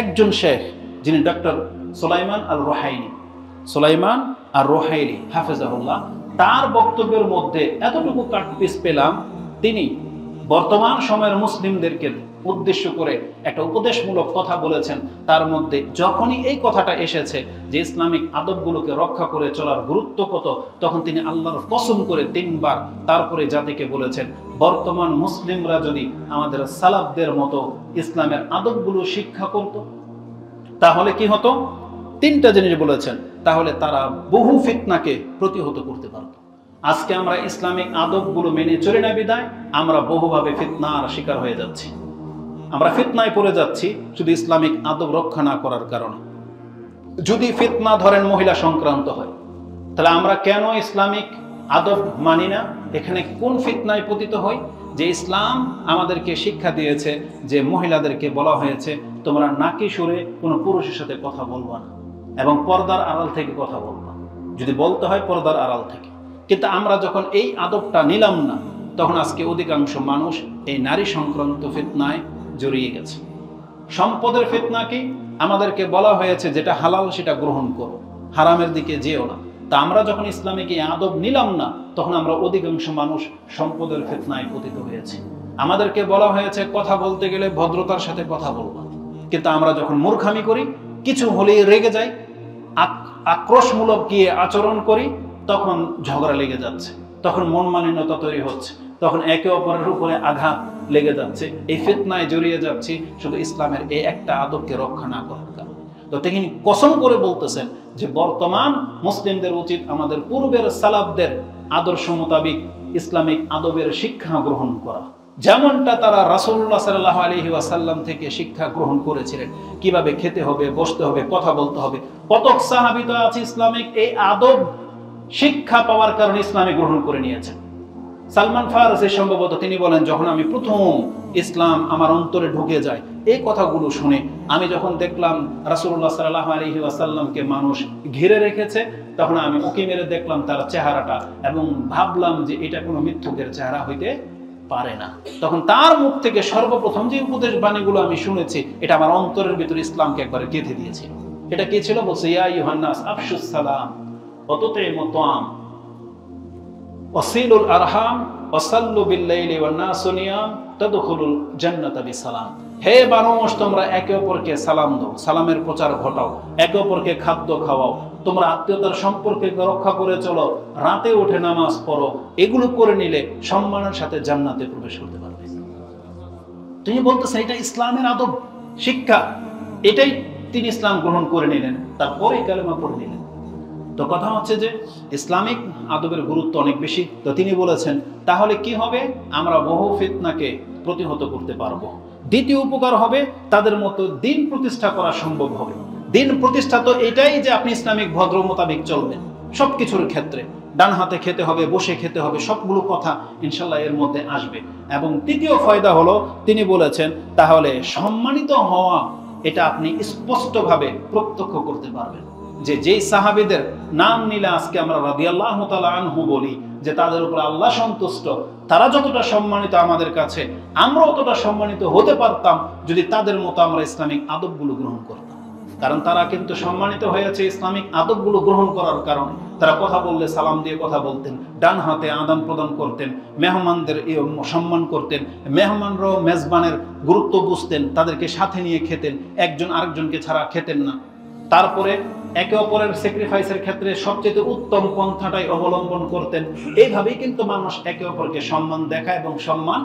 একজন শেখ, যিনি ডক্টর সুলাইমান আল রোহাইলি হাফেজাহুল্লাহ, তার বক্তব্যের মধ্যে এতটুকু কাটপিস পেলাম, তিনি বর্তমান সময়ের মুসলিমদেরকে উদ্দেশ্য করে একটা উপদেশমূলক কথা বলেছেন। তার মধ্যে যখনই এই কথাটা এসেছে যে ইসলামিক আদবগুলোকে রক্ষা করে চলার গুরুত্ব কত, তখন তিনি আল্লাহর কসম করে 3 বার তারপরে জাতিকে বলেছেন, বর্তমান মুসলিমরা যদি আমাদের সালাফদের মতো ইসলামের আদবগুলো শিক্ষা করত তাহলে কি হতো? 3টা জিনিস বলেছেন, তাহলে তারা বহু ফিতনাকে প্রতিহত করতে পারত। আজকে আমরা ইসলামিক আদবগুলো মেনে চলে না বিদায় আমরা বহুভাবে ফিতনার শিকার হয়ে যাচ্ছি, আমরা ফিতনায় পড়ে যাচ্ছি শুধু ইসলামিক আদব রক্ষা না করার কারণে। যদি ফিতনা ধরেন মহিলা সংক্রান্ত হয়, তাহলে আমরা কেন ইসলামিক আদব মানি না? এখানে কোন ফিতনায় পতিত হয়? যে ইসলাম আমাদেরকে শিক্ষা দিয়েছে যে মহিলাদেরকে বলা হয়েছে তোমরা নাকি সুরে কোনো পুরুষের সাথে কথা বলবা না এবং পর্দার আড়াল থেকে কথা বলবা, যদি বলতে হয় পর্দার আড়াল থেকে। কিন্তু আমরা যখন এই আদবটা নিলাম না, তখন আজকে অধিকাংশ মানুষ এই নারী সংক্রান্ত ফিতনায় জড়িয়ে গেছে। সম্পদের ফিতনা কি? আমাদেরকে বলা হয়েছে যেটা হালাল সেটা গ্রহণ করো, হারামের দিকে যেও না। তা আমরা যখন ইসলামিক এই আদব নিলাম না, তখন আমরা অধিকাংশ মানুষ সম্পদের ফিতনায় পতিত হয়েছি। আমাদেরকে বলা হয়েছে কথা বলতে গেলে ভদ্রতার সাথে কথা বলবো, কিন্তু আমরা যখন মূর্খামি করি, কিছু হলেই রেগে যাই, আক্রোশমূলক গিয়ে আচরণ করি, তখন ঝগড়া লেগে যাচ্ছে, তখন মন মালিন্যতা তৈরি হচ্ছে, তখন একে অপরের উপরে আঘাত লেগে যাচ্ছে। এই ফিতনায় জড়িয়ে যাচ্ছি শুধু ইসলামের এই একটা আদবকে রক্ষা না করার কারণে। তো তিনি কসম করে বলতেছেন যে বর্তমান মুসলিমদের উচিত আমাদের পূর্বের সালাফদের আদর্শ মোতাবিক ইসলামিক আদবের শিক্ষা গ্রহণ করা, যেমনটা তারা রাসূলুল্লাহ সাল্লাল্লাহু আলাইহি ওয়াসাল্লাম থেকে শিক্ষা গ্রহণ করেছিলেন। কিভাবে খেতে হবে, বসতে হবে, কথা বলতে হবে। কত সাহাবী তো আছে ইসলামিক এই আদব শিক্ষা পাওয়ার কারণে ইসলামে গ্রহণ করে নিয়েছেন। সালমান ফারসি সম্ভবত তিনি বলেন, যখন আমি প্রথম ইসলাম আমার অন্তরে ঢুকে যায়, এই কথাগুলো শুনে আমি যখন দেখলাম রাসূলুল্লাহ সাল্লাল্লাহু আলাইহি ওয়াসাল্লামকে মানুষ ঘিরে রেখেছে, তখন আমি উকি মেরে দেখলাম তার চেহারাটা এবং ভাবলাম যে এটা কোনো মিথ্যুকের চেহারা হইতে পারে না। তখন তার মুখ থেকে সর্বপ্রথম যে উপদেশ বাণীগুলো আমি শুনেছি, এটা আমার অন্তরের ভিতরে ইসলামকে একবারে গেঁথে দিয়েছে। এটা কি ছিল? বলছে, ইয়া আইয়ুহান নাস আফশুস সালাম ওয়া তুতিমুত তাআম ওয়াসিলুল আরহাম ওয়াসাল্লু বিল-লাইলি ওয়ান-নাসু নিয়াম তাদখুলুল জান্নাতা বিসালাম। হে মানুষ, তোমরা একে অপরকে সালাম দাও, সালামের প্রচার ঘটাও, একে অপরকে খাদ্য খাওয়াও, তোমরা আত্মীয়তার সম্পর্কে রক্ষা করে চলো, রাতে উঠে নামাজ পড়ো। এগুলো করে নিলে সম্মানের সাথে জান্নাতে প্রবেশ করতে পারবে। তিনি বলতেছেন এটা ইসলামের আদব শিক্ষা, এটাই তিনি ইসলাম গ্রহণ করে নিলেন, তারপরে কালেমা পড়ে নিলেন। তো কথা হচ্ছে যে ইসলামিক আদবের গুরুত্ব অনেক বেশি। তো তিনি বলেছেন তাহলে কি হবে? আমরা বহু ফিতনাকে প্রতিহত করতে পারবো। দ্বিতীয় উপকার হবে, তাদের মতো দিন প্রতিষ্ঠা করা সম্ভব হবে। দিন প্রতিষ্ঠা তো এটাই যে আপনি ইসলামিক ভদ্র মোতাবেক চলবেন, সবকিছুর ক্ষেত্রে ডান হাতে খেতে হবে, বসে খেতে হবে, সবগুলো কথা ইনশাল্লাহ এর মধ্যে আসবে। এবং তৃতীয় ফায়দা হলো, তিনি বলেছেন তাহলে সম্মানিত হওয়া এটা আপনি স্পষ্টভাবে প্রত্যক্ষ করতে পারবেন। যে যেই সাহাবীদের নাম নিলে আজকে আমরা রাদিয়াল্লাহু তাআলা আনহু বলি যে তাদের উপর আল্লাহ সন্তুষ্ট, তারা যতটা সম্মানিত আমাদের কাছে, আমরা অতটা সম্মানিত হতে পারতাম যদি তাদের মতো আমরা ইসলামিক আদবগুলো গ্রহণ করতাম। কারণ তারা কিন্তু সম্মানিত হয়েছে ইসলামিক আদবগুলো গ্রহণ করার কারণে। তারা কথা বললে সালাম দিয়ে কথা বলতেন, ডান হাতে আদান প্রদান করতেন, মেহমানদের সম্মান করতেন, মেহমানরাও মেজবানের গুরুত্ব বুঝতেন, তাদেরকে সাথে নিয়ে খেতেন, একজন আরেকজনকে ছাড়া খেতেন না। তারপরে একে অপরের স্যাক্রিফাইসের ক্ষেত্রে সবচেয়ে উত্তম পন্থাটাই অবলম্বন করতেন। এইভাবেই কিন্তু মানুষ একে অপরকে সম্মান দেখায় এবং সম্মান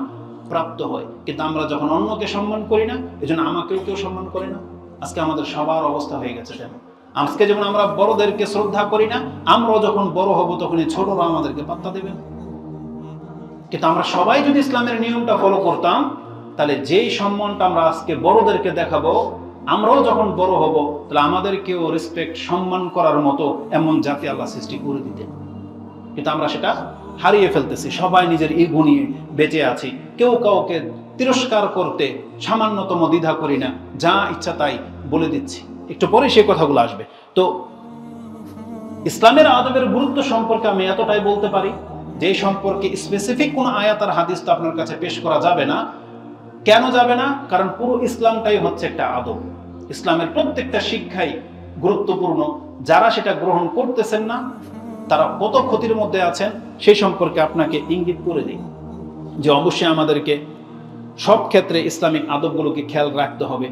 প্রাপ্ত হয়। কিন্তু আমরা যখন অন্যকে সম্মান করি না, এজন্য আমাকেও কেউ সম্মান করে না। আজকে আমাদের সবার অবস্থা হয়ে গেছে তেমন। আজকে যেমন আমরা বড়দেরকে শ্রদ্ধা করি না, আমরাও যখন বড় হব তখনই ছোটরা আমাদেরকে পাত্তা দেবে না। কিন্তু আমরা সবাই যদি ইসলামের নিয়মটা ফলো করতাম, তাহলে যেই সম্মানটা আমরা আজকে বড়দেরকে দেখাবো, আমরাও যখন বড় হব তাহলে আমাদেরকেও রেসপেক্ট সম্মান করার মতো এমন জাতি আল্লাহ সৃষ্টি করে দিতেন। কিন্তু আমরা সেটা হারিয়ে ফেলতেছি। সবাই নিজের ইগো নিয়ে বেঁচে আছি, কেউ কাউকে তিরস্কার করতে সামান্যতম দ্বিধা করি না, যা ইচ্ছা তাই বলে দিচ্ছি। একটু পরে সে কথাগুলো আসবে। তো ইসলামের আদবের গুরুত্ব সম্পর্কে আমি এতটাই বলতে পারি, যে সম্পর্কে স্পেসিফিক কোন আয়াত আর হাদিস তো আপনার কাছে পেশ করা যাবে না। কেন যাবে না? কারণ পুরো ইসলামটাই হচ্ছে একটা আদব। ইসলামের প্রত্যেকটা শিক্ষাই গুরুত্বপূর্ণ। যারা সেটা গ্রহণ করতেছেন না, তারা কত ক্ষতির মধ্যে আছেন সেই সম্পর্কে আপনাকে ইঙ্গিত করে দিই যে অবশ্যই আমাদেরকে সব ক্ষেত্রে ইসলামিক আদবগুলোকে খেয়াল রাখতে হবে।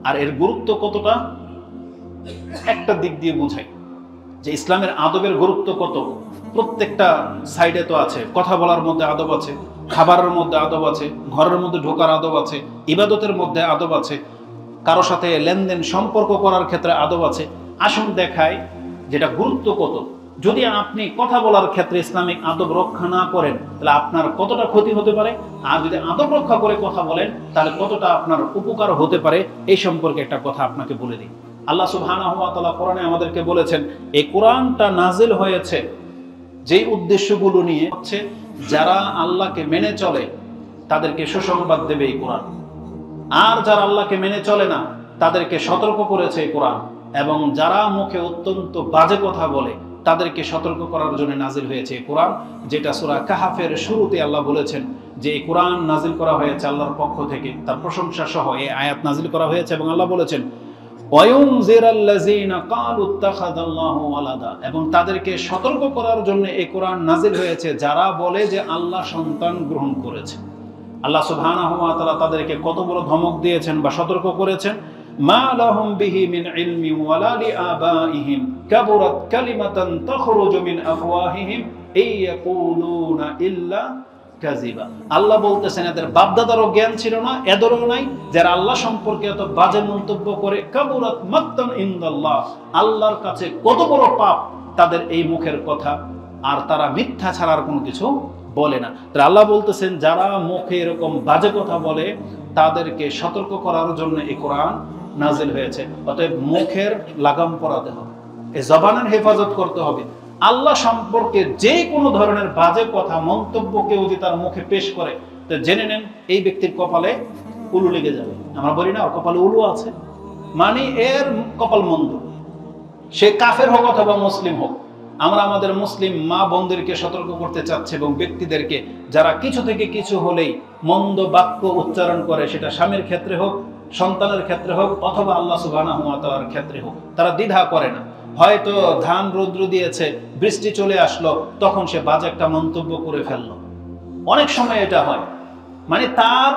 আর এর গুরুত্ব কতটা, একটা দিক দিয়ে বোঝাই যে ইসলামের আদবের গুরুত্ব কত। প্রত্যেকটা সাইডে তো আছে, কথা বলার মধ্যে আদব আছে, খাবারের মধ্যে আদব আছে, ঘরের মধ্যে ঢোকার আদব আছে, ইবাদতের মধ্যে আদব আছে, কারো সাথে লেনদেন সম্পর্ক করার ক্ষেত্রে আদব আছে। আসুন দেখায় যেটা গুরুত্ব কত। যদি আপনি কথা বলার ক্ষেত্রে ইসলামিক আদব রক্ষা না করেন তাহলে আপনার কতটা ক্ষতি হতে পারে, আর যদি আদব রক্ষা করে কথা বলেন তাহলে কতটা আপনার উপকার হতে পারে, এই সম্পর্কে একটা কথা আপনাকে বলে দিই। আল্লাহ সুবহানাহু ওয়া তাআলা কোরআনে আমাদেরকে বলেছেন, এই কোরআনটা নাজিল হয়েছে যেই উদ্দেশ্যগুলো নিয়ে, হচ্ছে যারা আল্লাহকে মেনে চলে তাদেরকে সুসংবাদ দেবে এই কোরআন, আর যারা আল্লাহকে মেনে চলে না তাদেরকে সতর্ক করেছে এই কোরআন, এবং যারা মুখে অত্যন্ত বাজে কথা বলে তাদেরকে সতর্ক করার জন্য নাজিল হয়েছে এই কোরআন। যেটা সূরা কাহাফের শুরুতে আল্লাহ বলেছেন যে এই কোরআন নাজিল করা হয়েছে আল্লাহর পক্ষ থেকে, তার প্রশংসা সহ এই আয়াত নাজিল করা হয়েছে। এবং আল্লাহ বলেছেন এবং তাদেরকে সতর্ক করার জন্য এই কোরআন নাজিল হয়েছে যারা বলে যে আল্লাহ সন্তান গ্রহণ করেছে। আল্লাহ সুবহানাহু ওয়া তাআলা তাদেরকে কত বড় ধমক দিয়েছেন বা সতর্ক করেছেন, মা লাহুম বিহি মিন ইলমি ওয়ালা লিআবাইহিম কাবুরাত কালিমাতান তাখরুজু মিন আফওয়াহিহিম ইয়াকুলুনা ইল্লা কাযিবা। আল্লাহ বলতেছেন এদের বাপদাদারও জ্ঞান ছিল না, এদেরও নাই, যারা আল্লাহ সম্পর্কে এত বাজে মন্তব্য করে। কাবুরাত মাকতান ইনদাল্লাহ, আল্লাহর কাছে কত বড় পাপ তাদের এই মুখের কথা, আর তারা মিথ্যা ছাড়ার কোনো কিছু বলে না। তাহলে আল্লাহ বলতেছেন যারা মুখে এরকম বাজে কথা বলে তাদেরকে সতর্ক করার জন্য এই কোরআন নাজিল হয়েছে। অতএব মুখের লাগাম পরাতে হবে, এই জবানের হেফাজত করতে হবে। আল্লাহ সম্পর্কে যে কোনো ধরনের বাজে কথা মন্তব্য কেউ যদি তার মুখে পেশ করে, তো জেনে নেন এই ব্যক্তির কপালে উলু লেগে যাবে। আমরা বলি না ওর কপালে উলু আছে, মানে এর কপাল মন্দ, সে কাফের হোক অথবা মুসলিম হোক। আমরা আমাদের মুসলিম মা বোনদেরকে সতর্ক করতে চাচ্ছি এবং ব্যক্তিদেরকে যারা কিছু থেকে কিছু হলেই মন্দ বাক্য উচ্চারণ করে, সেটা স্বামীর ক্ষেত্রে হোক, সন্তানের ক্ষেত্রে হোক, অথবা আল্লাহ সুবহানাহু ওয়া তাআলার ক্ষেত্রে হোক, তারা দ্বিধা করে না। হয়তো ধান রৌদ্র দিয়েছে, বৃষ্টি চলে আসলো, তখন সে বাজে একটা মন্তব্য করে ফেললো। অনেক সময় এটা হয়, মানে তার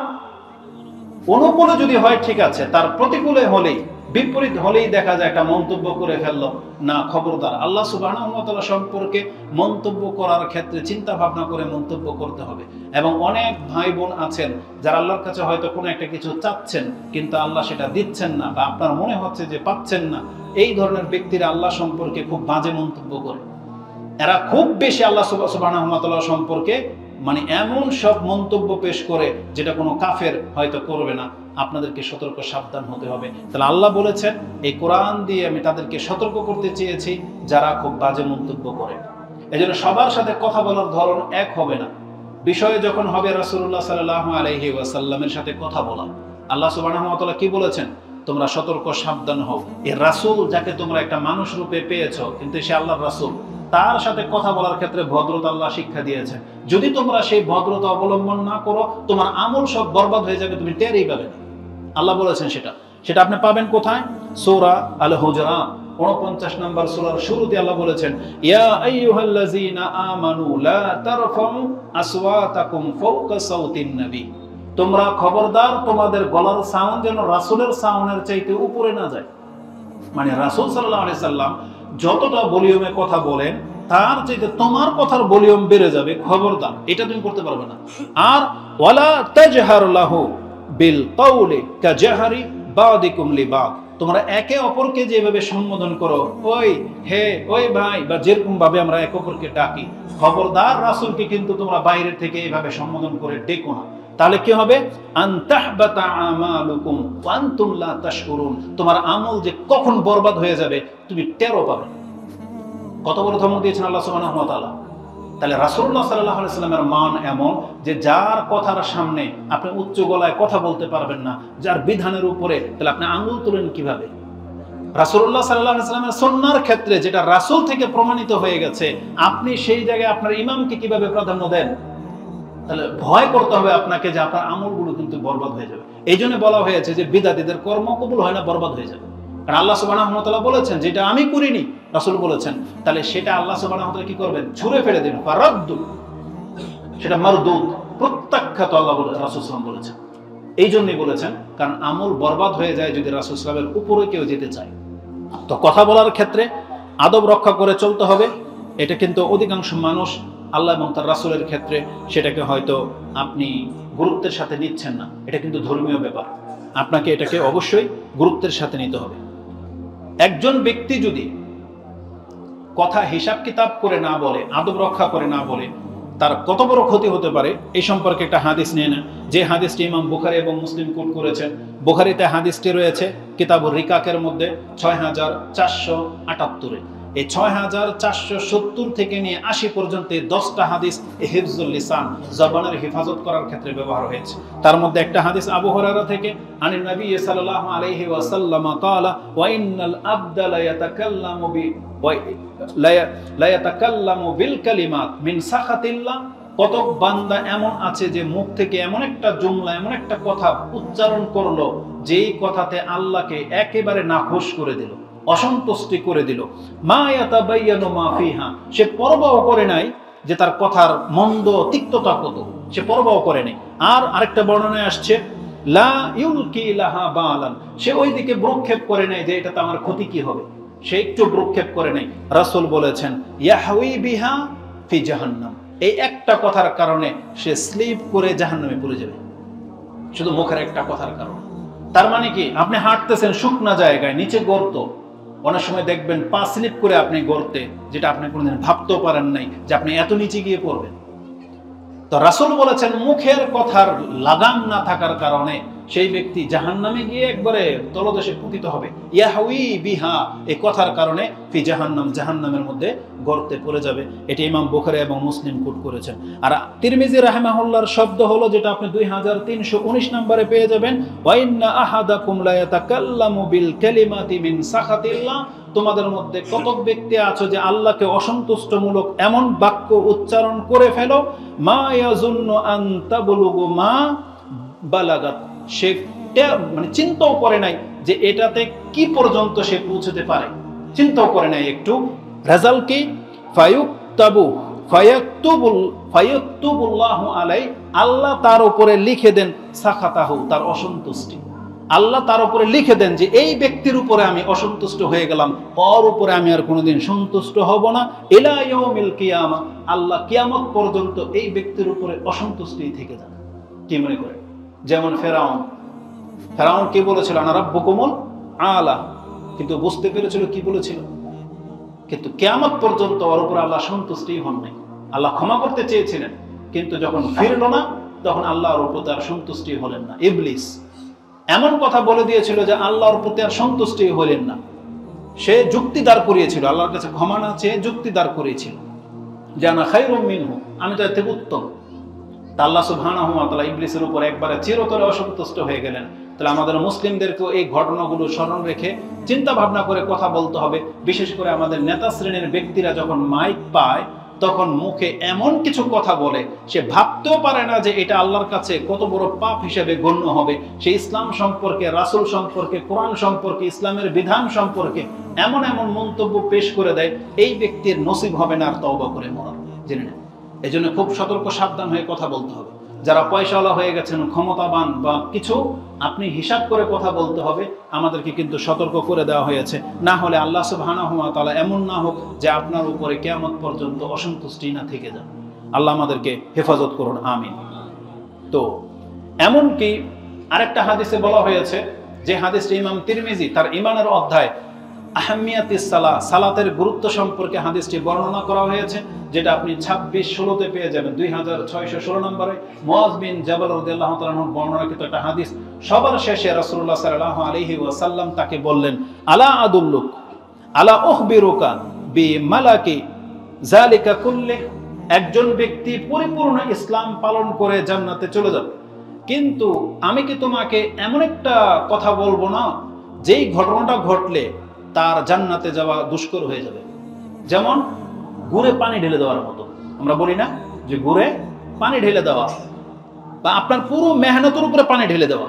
অনুকূলে যদি হয় ঠিক আছে, তার প্রতিকূলে হলেই, বিপরীত হলেই দেখা যায় একটা মন্তব্য করে ফেললো। না, খবরদার, আল্লাহ সুবহানাহু ওয়া তাআলা সম্পর্কে মন্তব্য করার ক্ষেত্রে চিন্তা ভাবনা করে মন্তব্য করতে হবে। এবং অনেক ভাই বোন আছেন যারা আল্লাহর কাছে হয়তো কোনো একটা কিছু চাচ্ছেন কিন্তু আল্লাহ সেটা দিচ্ছেন না, বা আপনার মনে হচ্ছে যে পাচ্ছেন না। এই ধরনের ব্যক্তিরা আল্লাহ সম্পর্কে খুব বাজে মন্তব্য করে। এরা খুব বেশি আল্লাহ সুবহানাহু ওয়া তাআলা সম্পর্কে মানে এমন সব মন্তব্য পেশ করে যেটা কোনো কাফের হয়তো করবে না। আপনাদেরকে সতর্ক সাবধান হতে হবে। তাহলে আল্লাহ বলেছেন এই কোরআন দিয়ে আমি তাদেরকে সতর্ক করতে চেয়েছি যারা খুব বাজে মন্তব্য করে। এজন্য সবার সাথে কথা বলার ধরন এক হবে না। বিষয় যখন হবে রাসূলুল্লাহ সাল্লাল্লাহু আলাইহি ওয়াসাল্লামের সাথে কথা বলা, আল্লাহ সুবহানাহু ওয়া তাআলা কি বলেছেন? তোমরা সতর্ক সাবধান হও। এই রাসূল যাকে তোমরা একটা মানুষ রূপে পেয়েছো, কিন্তু সে আল্লাহর রাসূল, তার সাথে কথা বলার ক্ষেত্রে ভদ্রতা আল্লাহ শিক্ষা দিয়েছেন। যদি তোমরা সেই ভদ্রতা অবলম্বন না করো, তোমার আমল সব বরবাদ হয়ে যাবে, তুমি টেরই পাবে না। আল্লাহ বলেছেন সেটা আপনি পাবেন কোথায়? সূরা আল হুজুরাত 49 নম্বর সূরার শুরুতে আল্লাহ বলেছেন, ইয়া আইয়ুহাল্লাযীনা আমানু লা তারফাউ আসওয়াতাকুম ফাওকা সাওতিন নবী। তোমরা খবরদার তোমাদের গলার সাউন্ড যেন রাসূলের সাউন্ডের চাইতে উপরে না যায়। মানে রাসূল সাল্লাল্লাহু আলাইহি সাল্লাম যতটা ভলিউমে কথা বলেন তার চাইতে তোমার কথার ভলিউম বেড়ে যাবে, খবরদার, এটা তুমি করতে পারবে না। আর ওয়ালা তাজহার লাহু বিল কাউলি কাজাহরি বাদিকুম লিবাদ। তোমরা একে অপরকে যেভাবে সম্বোধন করো, ওই হে, ওই ভাই, বা যেরকম ভাবে আমরা একে অপরকে ডাকি, খবরদার রাসূলকে কিন্তু তোমরা বাইরে থেকে এইভাবে সম্বোধন করে ডেকো না। তাহলে কি হবে? আনতাহবাতা আমালুকুম ওয়া আনতুম লা তাশকুরুন। তোমার আমল যে কখন বরবাদ হয়ে যাবে তুমি টেরও পাবে। কত বড় ধমক দিয়েছেন আল্লাহ সুবহানাহু ওয়া তাআলা। তাহলে রাসূলুল্লাহ সাল্লাল্লাহু আলাইহি ওয়াসাল্লামের মান এমন যে যার কথার সামনে আপনি উচ্চ গলায় কথা বলতে পারবেন না, যার বিধানের উপরে, তাহলে আপনি আঙ্গুল তুলেন কিভাবে? রাসূলুল্লাহ সাল্লাল্লাহু আলাইহি ওয়াসাল্লামের সুন্নাহর ক্ষেত্রে যেটা রাসূল থেকে প্রমাণিত হয়ে গেছে, আপনি সেই জায়গায় আপনার ইমামকে কিভাবে প্রাধান্য দেন? তাহলে ভয় করতে হবে আপনাকে যে আপনার আমলগুলো কিন্তু বরবাদ হয়ে যাবে। এই জন্য বলা হয়েছে যে বিদআতীদের কর্ম কবুল হয় না, বরবাদ হয়ে যাবে। কারণ আল্লাহ সুবহানাহু ওয়া তাআলা বলেছেন যেটা আমি করিনি, রাসূল বলেছেন, তাহলে সেটা আল্লাহ সুবহানাহু ওয়া তাআলা কি করবেন? ছুঁড়ে ফেলে দিবেন, ফারাদ্দু, সেটা মারদুদ, প্রত্যাখ্যাত, আল্লাহ রাসূল সাল্লাল্লাহু আলাইহি ওয়াসাল্লাম বলেছেন। এই জন্যই বলেছেন, কারণ আমল বরবাদ হয়ে যায় যদি রাসূল সাল্লাল্লাহু আলাইহি ওয়াসাল্লামের উপরে কেউ যেতে চায়। তো কথা বলার ক্ষেত্রে আদব রক্ষা করে চলতে হবে। এটা কিন্তু অধিকাংশ মানুষ আল্লাহ এবং তার রাসূলের ক্ষেত্রে সেটাকে হয়তো আপনি গুরুত্বের সাথে নিচ্ছেন না। এটা কিন্তু ধর্মীয় ব্যাপার, আপনাকে এটাকে অবশ্যই গুরুত্বের সাথে নিতে হবে। একজন ব্যক্তি যদি কথা হিসাব কিতাব করে না বলে, আদব রক্ষা করে না বলে, তার কত বড় ক্ষতি হতে পারে এই সম্পর্কে একটা হাদিস নিয়ে নেন, যে হাদিসটি ইমাম বুখারী এবং মুসলিম কোট করেছেন। বুখারীতে হাদিসটি রয়েছে কিতাবুর রিকাকের মধ্যে 6478-এ। এই 6470 থেকে নিয়ে 80 পর্যন্ত 10টা হাদিস হিফজুল লিসান, জবানের হেফাজত করার ক্ষেত্রে ব্যবহার হয়েছে। তার মধ্যে একটা হাদিস আবু হুরায়রা থেকে, আনিন নবী সাল্লাল্লাহু আলাইহি ওয়াসাল্লাম ক্বালা ওয়া ইন্নাল আবদা লা ইয়াতাকাল্লামু বিল কালিমাত মিন সাখাতিল্লাহ। কত বান্দা এমন আছে যে মুখ থেকে এমন একটা জুমলা, এমন একটা কথা উচ্চারণ করলো যেই কথাতে আল্লাহকে একেবারে নাখোশ করে দিল, অসন্তুষ্টি করে দিল। মা ইয়াতাবায়ানু মা ফিহা, সে পরবাও করে নাই যে তার কথার মন্দ তিক্ততা কত, সে পরবাও করে নাই। আর আরেকটা বর্ণনায় আসছে লা ইউলকি লাহা বালান, সে ওই দিকে ভ্রুক্ষেপ করে নাই যে এটাতে আমার ক্ষতি কি হবে, সে একটু ভ্রুক্ষেপ করে নাই। রাসূল বলেছেন ইয়াহউই বিহা ফি জাহান্নাম, এই একটা কথার কারণে সে স্লিপ করে জাহান্নামে পড়ে যাবে, শুধু মুখের একটা কথার কারণে। তার মানে কি, আপনি হাঁটতেছেন শুকনা জায়গায়, নিচে গর্ত, অনেক সময় দেখবেন পা স্লিপ করে আপনি গর্তে, যেটা আপনি কোনোদিন ভাবতেও পারেন নাই যে আপনি এত নিচে গিয়ে পড়বেন। তো রাসূল বলেছেন মুখের কথার লাগাম না থাকার কারণে সেই ব্যক্তি জাহান্নামে গিয়ে একবারে তলদেশে পতিত হবে। ইয়াহউই বিহা, এই কথার কারণে ফি জাহান্নাম, জাহান্নামের মধ্যে গর্তে পড়ে যাবে। এটি ইমাম বুখারী এবং মুসলিম কোট করেছেন। আর তিরমিজি রাহিমাহুল্লাহর শব্দ হলো, যেটা আপনি 2319 নম্বরে পেয়ে যাবেন, ওয়া ইন্না আহাদাকুম লা ইয়াতাকাল্লামু বিল কালিমাতি মিন সাখাতিল্লাহ, তোমাদের মধ্যে কতক ব্যক্তি আছে যে আল্লাহকে অসন্তুষ্টমূলক এমন বাক্য উচ্চারণ করে ফেলো, মা ইয়াজুন্নু আন তাবলুগু মা বালাগাত, সে মানে চিন্তাও করে নাই যে এটাতে কি পর্যন্ত সে পৌঁছতে পারে, চিন্তাও করে নাই একটু। রেজাল্ট কি? ফায়াকতুবুল্লাহু আলাই, আল্লাহ তার উপরে লিখে দেন সাখাতাহু, তার অসন্তুষ্টি। আল্লাহ তার উপরে লিখে দেন যে এই ব্যক্তির উপরে আমি অসন্তুষ্ট হয়ে গেলাম, ওর উপরে আমি আর কোনোদিন সন্তুষ্ট হব না। ইলা ইয়াউমিল কিয়ামা, আল্লাহ কিয়ামত পর্যন্ত এই ব্যক্তির উপরে অসন্তুষ্টই থেকে যান। কি মনে করে? যেমন ফেরাউন কি বলেছিল? আনা রাব্বুকুমুল আলা, কিন্তু বুঝতে পেরেছিল কি বলেছিল, কিন্তু কিয়ামত পর্যন্ত ওর উপর আল্লাহ সন্তুষ্টই হন নাই। আল্লাহ ক্ষমা করতে চেয়েছিলেন, কিন্তু যখন ফিরল না তখন আল্লাহর উপর তার সন্তুষ্টি হলেন না। ইবলিস এমন কথা বলে দিয়েছিল যে আল্লাহর প্রতি আর সন্তুষ্টি হলেন না। সে যুক্তি দাঁড় করিয়েছিল, আল্লাহর কাছে ক্ষমা না চেয়ে যুক্তি দাঁড় করিয়েছিল যে আনা খায়রুম মিনহু, আমি তো এর থেকে উত্তম। তা আল্লাহ সুবহানাহু ওয়া তাআলা ইবলিসের উপর একবারে চিরতরে অসন্তুষ্ট হয়ে গেলেন। তাহলে আমাদের মুসলিমদেরকেও এই ঘটনাগুলো স্মরণ রেখে চিন্তা ভাবনা করে কথা বলতে হবে। বিশেষ করে আমাদের নেতা শ্রেণীর ব্যক্তিরা যখন মাইক পায় তখন মুখে এমন কিছু কথা বলে, সে ভাবতেও পারে না যে এটা আল্লাহর কাছে কত বড় পাপ হিসেবে গণ্য হবে। সে ইসলাম সম্পর্কে, রাসূল সম্পর্কে, কোরআন সম্পর্কে, ইসলামের বিধান সম্পর্কে এমন এমন মন্তব্য পেশ করে দেয়, এই ব্যক্তির নসিব হবে না আর তওবা করে মরা। জেনে নেন, এই জন্য খুব সতর্ক সাবধান হয়ে কথা বলতে হবে। যারা পয়সাওয়ালা হয়ে গেছেন, ক্ষমতাবান বা কিছু, আপনি হিসাব করে কথা বলতে হবে। আমাদেরকে কিন্তু সতর্ক করে দেওয়া হয়েছে, না হলে আল্লাহ সুবহানাহু ওয়া তাআলা এমন না হোক যে আপনার উপরে কিয়ামত পর্যন্ত অসন্তুষ্টি না থেকে যান। আল্লাহ আমাদেরকে হেফাজত করুন, আমিন। তো এমনকি আরেকটা হাদিসে বলা হয়েছে, যে হাদিসটি ইমাম তিরমিজি তার ঈমানের অধ্যায় আহমিয়াতিস সালাহ, সালাতের গুরুত্ব সম্পর্কে হাদিসটি বর্ণনা করা হয়েছে, যেটা আপনি 26-16 পেয়ে যাবেন, 2616 নম্বরে। মুআয বিন জাবাল রাদিয়াল্লাহু তাআলা আনহু বর্ণনাকৃত একটা হাদিস। সবার শেষে রাসূলুল্লাহ সাল্লাল্লাহু আলাইহি ওয়াসাল্লাম তাকে বললেন, আলা আদুল্লুক আলা উখবিরুকা বিমালাকি যালিকা কুল্লি, একজন ব্যক্তি পরিপূর্ণ ইসলাম পালন করে জান্নাতে চলে যাবে, কিন্তু আমি কি তোমাকে এমন একটা কথা বলবো না যেই ঘটনাটা ঘটলে তার জান্নাতে যাওয়া দুষ্কর হয়ে যাবে? যেমন গুড়ে পানি ঢেলে দেওয়ার মতো। আমরা বলি না যে গুড়ে পানি ঢেলে দেওয়া, বা আপনার পুরো মেহনতের উপরে পানি ঢেলে দেওয়া,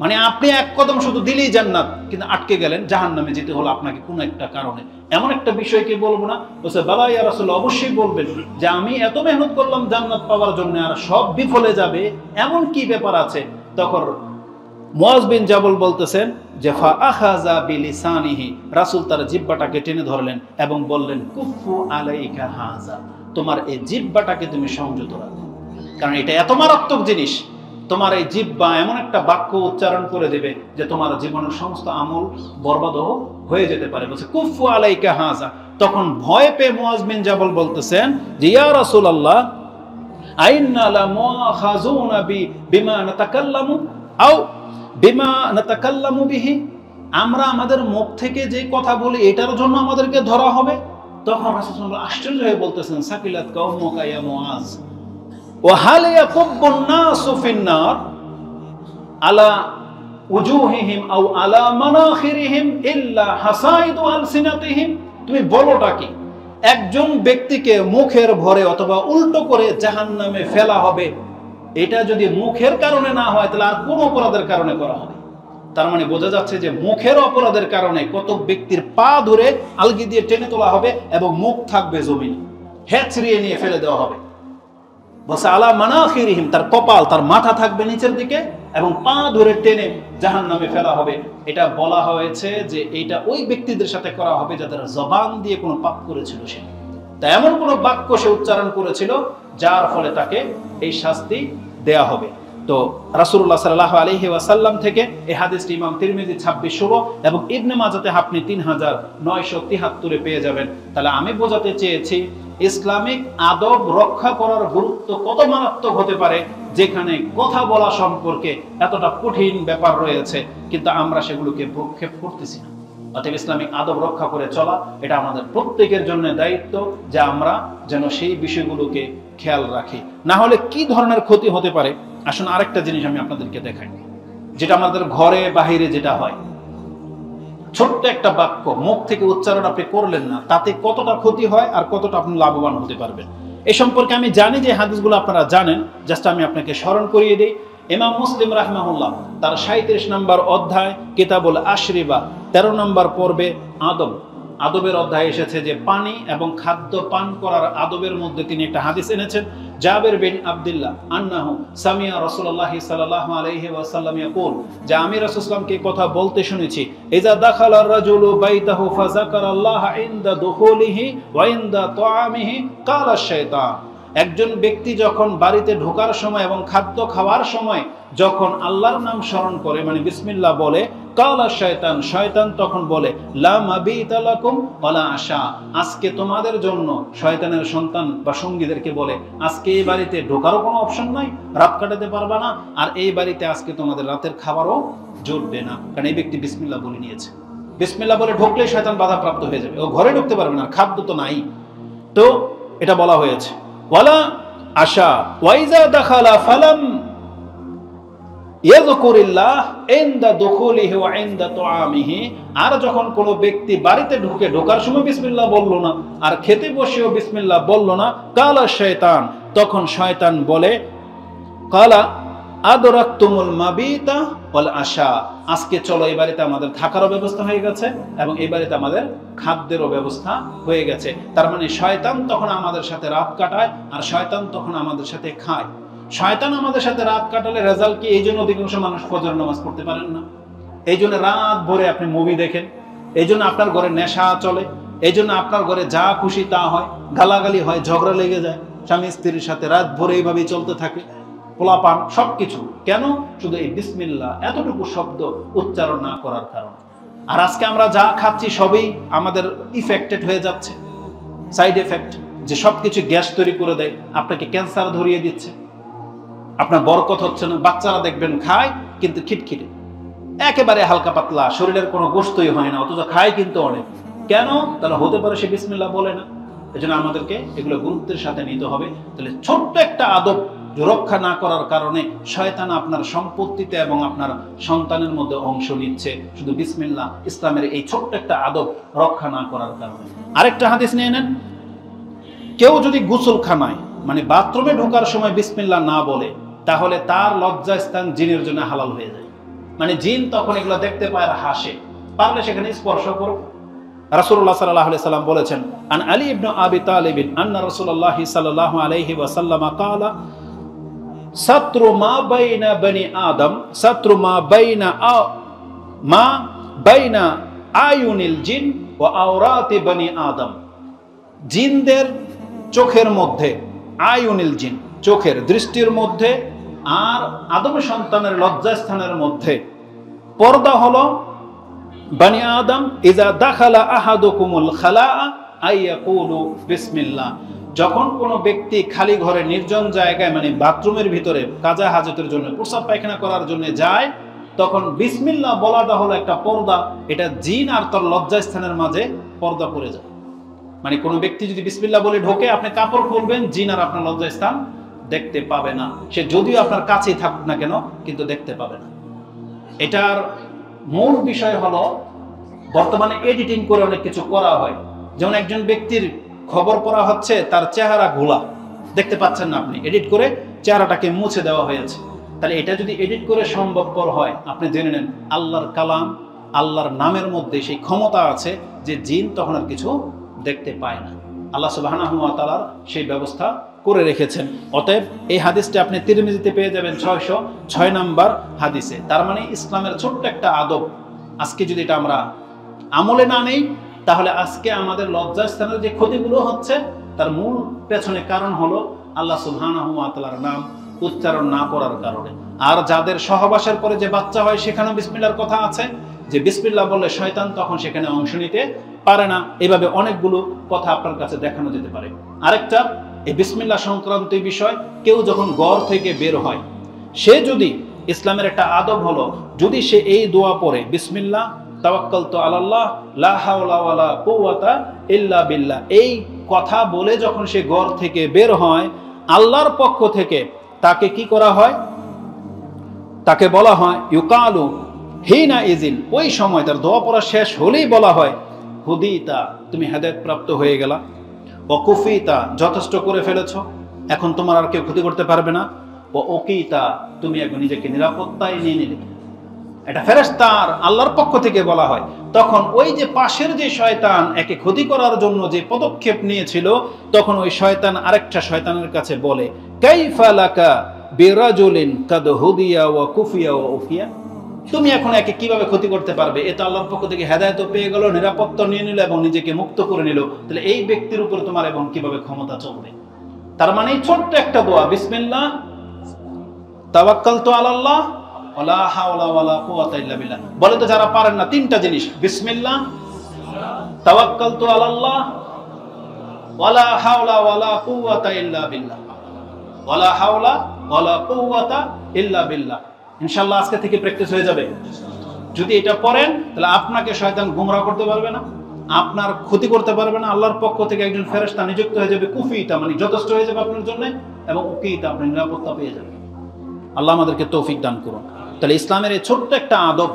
মানে আপনি এক কদম শুধু দিলেই জান্নাত, কিন্তু আটকে গেলেন, জাহান্নামে যেতে হলো আপনাকে কোনো একটা কারণে। এমন একটা বিষয়কে বলবো না? বলছে বাবা ইয়া রাসূলুল্লাহ, অবশ্যই বলবেন যে আমি এত মেহনত করলাম জান্নাত পাওয়ার জন্য, আর সব বিফলে যাবে, এমন কি ব্যাপার আছে? তখন মুআয বিন জাবাল বলতেছেন যে ফা আখাযা বিলিসানিহি, রাসূল তার জিহ্বাটাকে টেনে ধরলেন এবং বললেন কুফু আলাইকা হাযা, তোমার এই জিহ্বাটাকে তুমি সংযত রাখো, কারণ এটা এত মারাত্মক জিনিস। তোমার এই জিহ্বা এমন একটা বাক্য উচ্চারণ করে দেবে যে তোমার জীবনের সমস্ত আমল বরবাদ হয়ে যেতে পারে। বলছে কুফু আলাইকা হাযা। তখন ভয় পেয়ে মুআয বিন জাবাল বলতেছেন যে ইয়া রাসূলুল্লাহ, আইন্না লা মুআখাযুনা বিমা নাতাকাল্লামু আও বিমা নাতাকাল্লামু বিহি, আমরা আমাদের মুখ থেকে যে কথা বলি এটার জন্য আমাদেরকে ধরা হবে? তখন রাসূল সাল্লাল্লাহু আলাইহি ওয়াসাল্লাম আশ্চর্য হয়ে বলতেছেন সাকিলাত কাউমুকা ইয়া মুআয ওয়া হাল ইয়াকুব্বুন নাসু ফিন-নার আলা উজুহিহিম আও আলা মানাখিরিহিম ইল্লা হাসাইদু আলসিনাতিহিম। তুমি বলোটা কি? একজন ব্যক্তিকে মুখের ভরে অথবা উল্টো করে জাহান্নামে ফেলা হবে, এটা যদি মুখের কারণে না হয় তাহলে আর কোন অপরাধের কারণে করা হবে? তার মানে বোঝা যাচ্ছে যে মুখের অপরাধের কারণে কত ব্যক্তির পা ধরে আলগি দিয়ে টেনে তোলা হবে এবং মুখ থাকবে জমিনে, হেঁচড়িয়ে নিয়ে ফেলে দেওয়া হবে। বলছে আলা মানাখিরিহিম, তার কপাল, তার মাথা থাকবে নিচের দিকে এবং পা ধরে টেনে জাহান্নামে ফেলা হবে। এটা বলা হয়েছে যে এটা ওই ব্যক্তিদের সাথে করা হবে যাদের জবান দিয়ে কোনো পাপ করেছিল সে, তা এমন কোনো বাক্য সে উচ্চারণ করেছিল যার ফলে তাকে এই শাস্তি দেয়া হবে। তো রাসূলুল্লাহ সাল্লাল্লাহু আলাইহি ওয়াসাল্লাম থেকে এই হাদিসটি ইমাম তিরমিজি 2616 এবং ইবনে মাজাতে আপনি 3973 পেয়ে যাবেন। তাহলে আমি বোঝাতে চেয়েছি ইসলামিক আদব রক্ষা করার গুরুত্ব কত মারাত্মক হতে পারে, যেখানে কথা বলা সম্পর্কে এতটা কঠিন ব্যাপার রয়েছে, কিন্তু আমরা সেগুলোকে প্রক্ষেপ করতেছি না। অতএব ইসলামিক আদব রক্ষা করে চলা এটা আমাদের প্রত্যেকের জন্য দায়িত্ব, যে আমরা যেন সেই বিষয়গুলোকে খেয়াল রাখি, না হলে কি ধরনের ক্ষতি হতে পারে। আসুন আরেকটা জিনিস আমি আপনাদেরকে দেখাই, যেটা আমাদের ঘরে বাহিরে যেটা হয়। ছোট্ট একটা বাক্য মুখ থেকে উচ্চারণ আপনি করলেন না, তাতে কতটা ক্ষতি হয় আর কতটা আপনি লাভবান হতে পারবেন, এই সম্পর্কে আমি জানি যে হাদিসগুলো আপনারা জানেন, জাস্ট আমি আপনাকে স্মরণ করিয়ে দিই। ইমাম মুসলিম রাহিমাহুল্লাহ তার 37 নম্বর অধ্যায় কিতাবুল আশরিবা 13 নম্বর পর্বে আদবের অধ্যায় এসেছে যে পানি এবং খাদ্য পান করার আদবের মধ্যে তিনি একটা হাদিস এনেছেন। জাবের বিন আব্দুল্লাহ আন্নাহু সামিয়া রাসূলুল্লাহ সাল্লাল্লাহু আলাইহি ওয়াসাল্লাম ইয়াকুল, যে আমি রাসূলুল্লাহকে কথা বলতে শুনেছি, ইজা দাখালা আর-রাজুলু বাইতাহু ফাযাকারাল্লাহা ইনদা দুখুলিহি ওয়া ইনদা তুআমিহি ক্বালা আশ-শাইতান, একজন ব্যক্তি যখন বাড়িতে ঢোকার সময় এবং খাদ্য খাওয়ার সময় যখন আল্লাহর নাম স্মরণ করে, মানে বিসমিল্লাহ বলে, কালা শয়তান, শয়তান তখন বলে লা মাবিতা লাকুম ওয়ালা আশা, আজকে তোমাদের জন্য, শয়তানের সন্তান বা সঙ্গীদেরকে বলে আজকে এই বাড়িতে ঢোকারও কোনো অপশন নাই, রাত কাটাতে পারবা না, আর এই বাড়িতে আজকে তোমাদের রাতের খাবারও জুটবে না, কারণ এই ব্যক্তি বিসমিল্লাহ বলে নিয়েছে। বিসমিল্লাহ বলে ঢুকলে শয়তান বাধাপ্রাপ্ত হয়ে যাবে, ও ঘরে ঢুকতে পারবে না, খাদ্য তো নাই। তো এটা বলা হয়েছে ওয়ালা আশা ওয়াইজা দাখালা ফালাম ইয়াযকুরিল্লাহ ইনদা দুখুলিহি ওয়া ইনদা তুআমিহি, আর যখন কোনো ব্যক্তি বাড়িতে ঢোকার সময় বিসমিল্লাহ বলল না, আর খেতে বসেও বিসমিল্লাহ বলল না, কালা শয়তান, তখন শয়তান বলে কালা আদরাকতুমুল মাবিতা ওয়াল আশা, আজকে চলো এই বাড়িতে আমাদের থাকারও ব্যবস্থা হয়ে গেছে এবং এই বাড়িতে আমাদের খাদ্যেরও ব্যবস্থা হয়ে গেছে। তার মানে শয়তান তখন আমাদের সাথে রাত কাটায়, আর শয়তান তখন আমাদের সাথে খায়। শয়তান আমাদের সাথে রাত কাটালে রেজাল্ট কি? এই জন্য অধিকাংশ মানুষ ফজর নামাজ পড়তে পারেন না, এই জন্য রাত ভরে আপনি মুভি দেখেন, এই জন্য আপনার ঘরে নেশা চলে, এই জন্য আপনার ঘরে যা খুশি তা হয়, গালাগালি হয়, ঝগড়া লেগে যায়, স্বামী স্ত্রীর সাথে রাত ভরে এইভাবেই চলতে থাকে, পোলাপান সবকিছু। কেন? শুধু এই বিসমিল্লাহ এতটুকু শব্দ উচ্চারণ না করার কারণে। আর আজকে আমরা যা খাচ্ছি সবই আমাদের ইফেক্টেড হয়ে যাচ্ছে, সাইড এফেক্ট, যে সবকিছু গ্যাস তৈরি করে দেয়, আপনাকে ক্যান্সার ধরিয়ে দিচ্ছে, আপনার বরকত হচ্ছে না। বাচ্চারা দেখবেন খায় কিন্তু খিটখিটে, একেবারে হালকা পাতলা, শরীরের কোনো গোশতই হয় না, অথচ খায় কিন্তু অনেক। কেন? তাহলে হতে পারে সে বিসমিল্লাহ বলে না। এজন্য আমাদেরকে এগুলো গুরুত্বের সাথে নিতে হবে। তাহলে ছোট্ট একটা আদব রক্ষা না করার কারণে শয়তান আপনার সম্পত্তিতে এবং আপনার সন্তানের মধ্যে অংশ নিচ্ছে, শুধু বিসমিল্লাহ ইসলামের এই ছোট্ট একটা আদব রক্ষা না করার কারণে। আরেকটা হাদিস নিয়ে নেন, কেউ যদি গোসলখানায় মানে বাথরুমে ঢোকার সময় বিসমিল্লাহ না বলে, তাহলে তার লজ্জাস্থান জিনের জন্য হালাল হয়ে যায়। মানে জিন তখন এগুলো দেখতে পায় আর হাসে, পারলে সেখানে স্পর্শ করো। রাসূলুল্লাহ সাল্লাল্লাহু আলাইহি সাল্লাম বলেছেন, আন আলী ইবনে আবি তালিব আন্না রাসূলুল্লাহ সাল্লাল্লাহু আলাইহি ওয়াসাল্লাম ক্বালা সাতরু মা বাইনা বনি আদম, সাতরু মা বাইনা আয়ুনিল জিন ওয়া আওরাতি বনি আদম, জিনদের চোখের মধ্যে, আয়ুনিল জিন চোখের দৃষ্টির মধ্যে, আর আদম সন্তানের লজ্জাস্থানের মধ্যে পর্দা হলো বনি আদম ইজা দাখালা আহাদুকুমুল খালাআ আইয়াকুলু বিসমিল্লাহ, যখন কোনো ব্যক্তি খালি ঘরে নির্জন জায়গায় মানে বাথরুমের ভিতরে কাজা হাজতের জন্য, প্রস্রাব পায়খানা করার জন্য যায়, তখন বিসমিল্লাহ বলাটা হলো একটা পর্দা। এটা জিন আর তার লজ্জাস্থানের মাঝে পর্দা পড়ে যায়। মানে কোনো ব্যক্তি যদি বিসমিল্লাহ বলে ঢোকে, আপনি কাপড় খুলবেন, জিন আর আপনার লজ্জাস্থান দেখতে পাবে না, সে যদিও আপনার কাছেই থাকুক না কেন, কিন্তু দেখতে পাবে না। এটার মূল বিষয় হলো বর্তমানে এডিটিং করে অনেক কিছু করা হয়। যেমন একজন ব্যক্তির খবর পড়া হচ্ছে, তার চেহারা ঘোলা, দেখতে পাচ্ছেন না আপনি, এডিট করে চেহারাটাকে মুছে দেওয়া হয়েছে। তাহলে এটা যদি এডিট করে সম্ভবপর হয়, আপনি জেনে নেন আল্লাহর কালাম, আল্লাহর নামের মধ্যে সেই ক্ষমতা আছে যে জিন তখন আর কিছু দেখতে পায় না। আল্লাহ সুবহানাহু ওয়া তাআলার সেই ব্যবস্থা করে রেখেছেন। অতএব এই হাদিসটা আপনি তিরমিজিতে পেয়ে যাবেন 606 নম্বর হাদিসে। তার মানে ইসলামের ছোট্ট একটা আদব, আজকে যদি এটা আমরা আমলে না নেই, তাহলে আজকে আমাদের লজ্জাস্থানের যে ক্ষতিগুলো হচ্ছে, তার মূল পেছনে কারণ হলো আল্লাহ সুবহানাহু ওয়া তাআলার নাম উচ্চারণ না করার কারণে। আর যাদের সহবাসের পরে যে বাচ্চা হয়, সেখানেও বিসমিল্লাহর কথা আছে, যে বিসমিল্লাহ বললে শয়তান তখন সেখানে অংশ নিতে পারে না। এভাবে অনেকগুলো কথা আপনার কাছে দেখানো যেতে পারে। আরেকটা, এই বিসমিল্লাহ সংক্রান্ত বিষয়, কেউ যখন ঘর থেকে বের হয়, সে যদি, ইসলামের একটা আদব হলো, যদি সে এই দোয়া পড়ে বিসমিল্লাহ তাওয়াক্কালতু আলাল্লাহ লা হাওলা ওয়ালা কুওয়াতা ইল্লা বিল্লাহ, এই কথা বলে যখন সে ঘর থেকে বের হয়, আল্লাহর পক্ষ থেকে তাকে কি করা হয়? তাকে বলা হয় ইউকালু হিনা ইজিন, ওই সময় তার দোয়া পড়া শেষ হলেই বলা হয় হুদিতা, তুমি হেদায়েত প্রাপ্ত হয়ে গেলা, ও কুফিতা, যথেষ্ট করে ফেলেছ, এখন তোমার আর কেউ ক্ষতি করতে পারবে না, ও ওকিতা, তুমি এখন নিজেকে নিরাপত্তায় নিয়ে নিলে। এটা ফেরেশতার আল্লাহর পক্ষ থেকে বলা হয়। তখন ওই যে পাশের যে শয়তান একে ক্ষতি করার জন্য যে পদক্ষেপ নিয়েছিল, তখন ওই শয়তান আরেকটা শয়তানের কাছে বলে কাইফা লাকা বিরাজুলিন কাদ হুদিয়া ওয়া কুফিয়া ওয়া উফিয়া, তুমি এখন একে কিভাবে ক্ষতি করতে পারবে? এ তো আল্লাহর পক্ষ থেকে হেদায়েত পেয়ে গেল, নিরাপত্তা নিয়ে নিল এবং নিজেকে মুক্ত করে নিল, তাহলে এই ব্যক্তির উপর তোমার এবং কিভাবে ক্ষমতা চলবে? তার মানে ছোট্ট একটা দোয়া, বিসমিল্লাহ তাওয়াক্কালতু আলাল্লাহ ওয়ালা হাওলা ওয়ালা কুওয়াতা ইল্লা বিল্লাহ। বলে তো যারা পারেন না তিনটা জিনিস, বিসমিল্লাহ, তাওয়াক্কালতু আলাল্লাহ, ওয়ালা হাওলা ওয়ালা কুওয়াতা ইল্লা বিল্লাহ। ওয়ালা হাওলা ওয়ালা কুওয়াতা ইল্লা বিল্লাহ। ইনশাআল্লাহ আজকে থেকে প্র্যাকটিস হয়ে যাবে। যদি এটা পড়েন তাহলে আপনাকে শয়তান গোমরাহ করতে পারবে না, আপনার ক্ষতি করতে পারবে না। আল্লাহর পক্ষ থেকে একজন ফেরেশতা নিযুক্ত হয়ে যাবে, কুফিতা মানে যথেষ্ট হয়ে যাবে আপনার জন্য, এবং উকিতা আপনি নিরাপত্তা পেয়ে যাবেন। আল্লাহ আমাদেরকে তৌফিক দান করুন। তাহলে ইসলামের এই ছোট্ট একটা আদব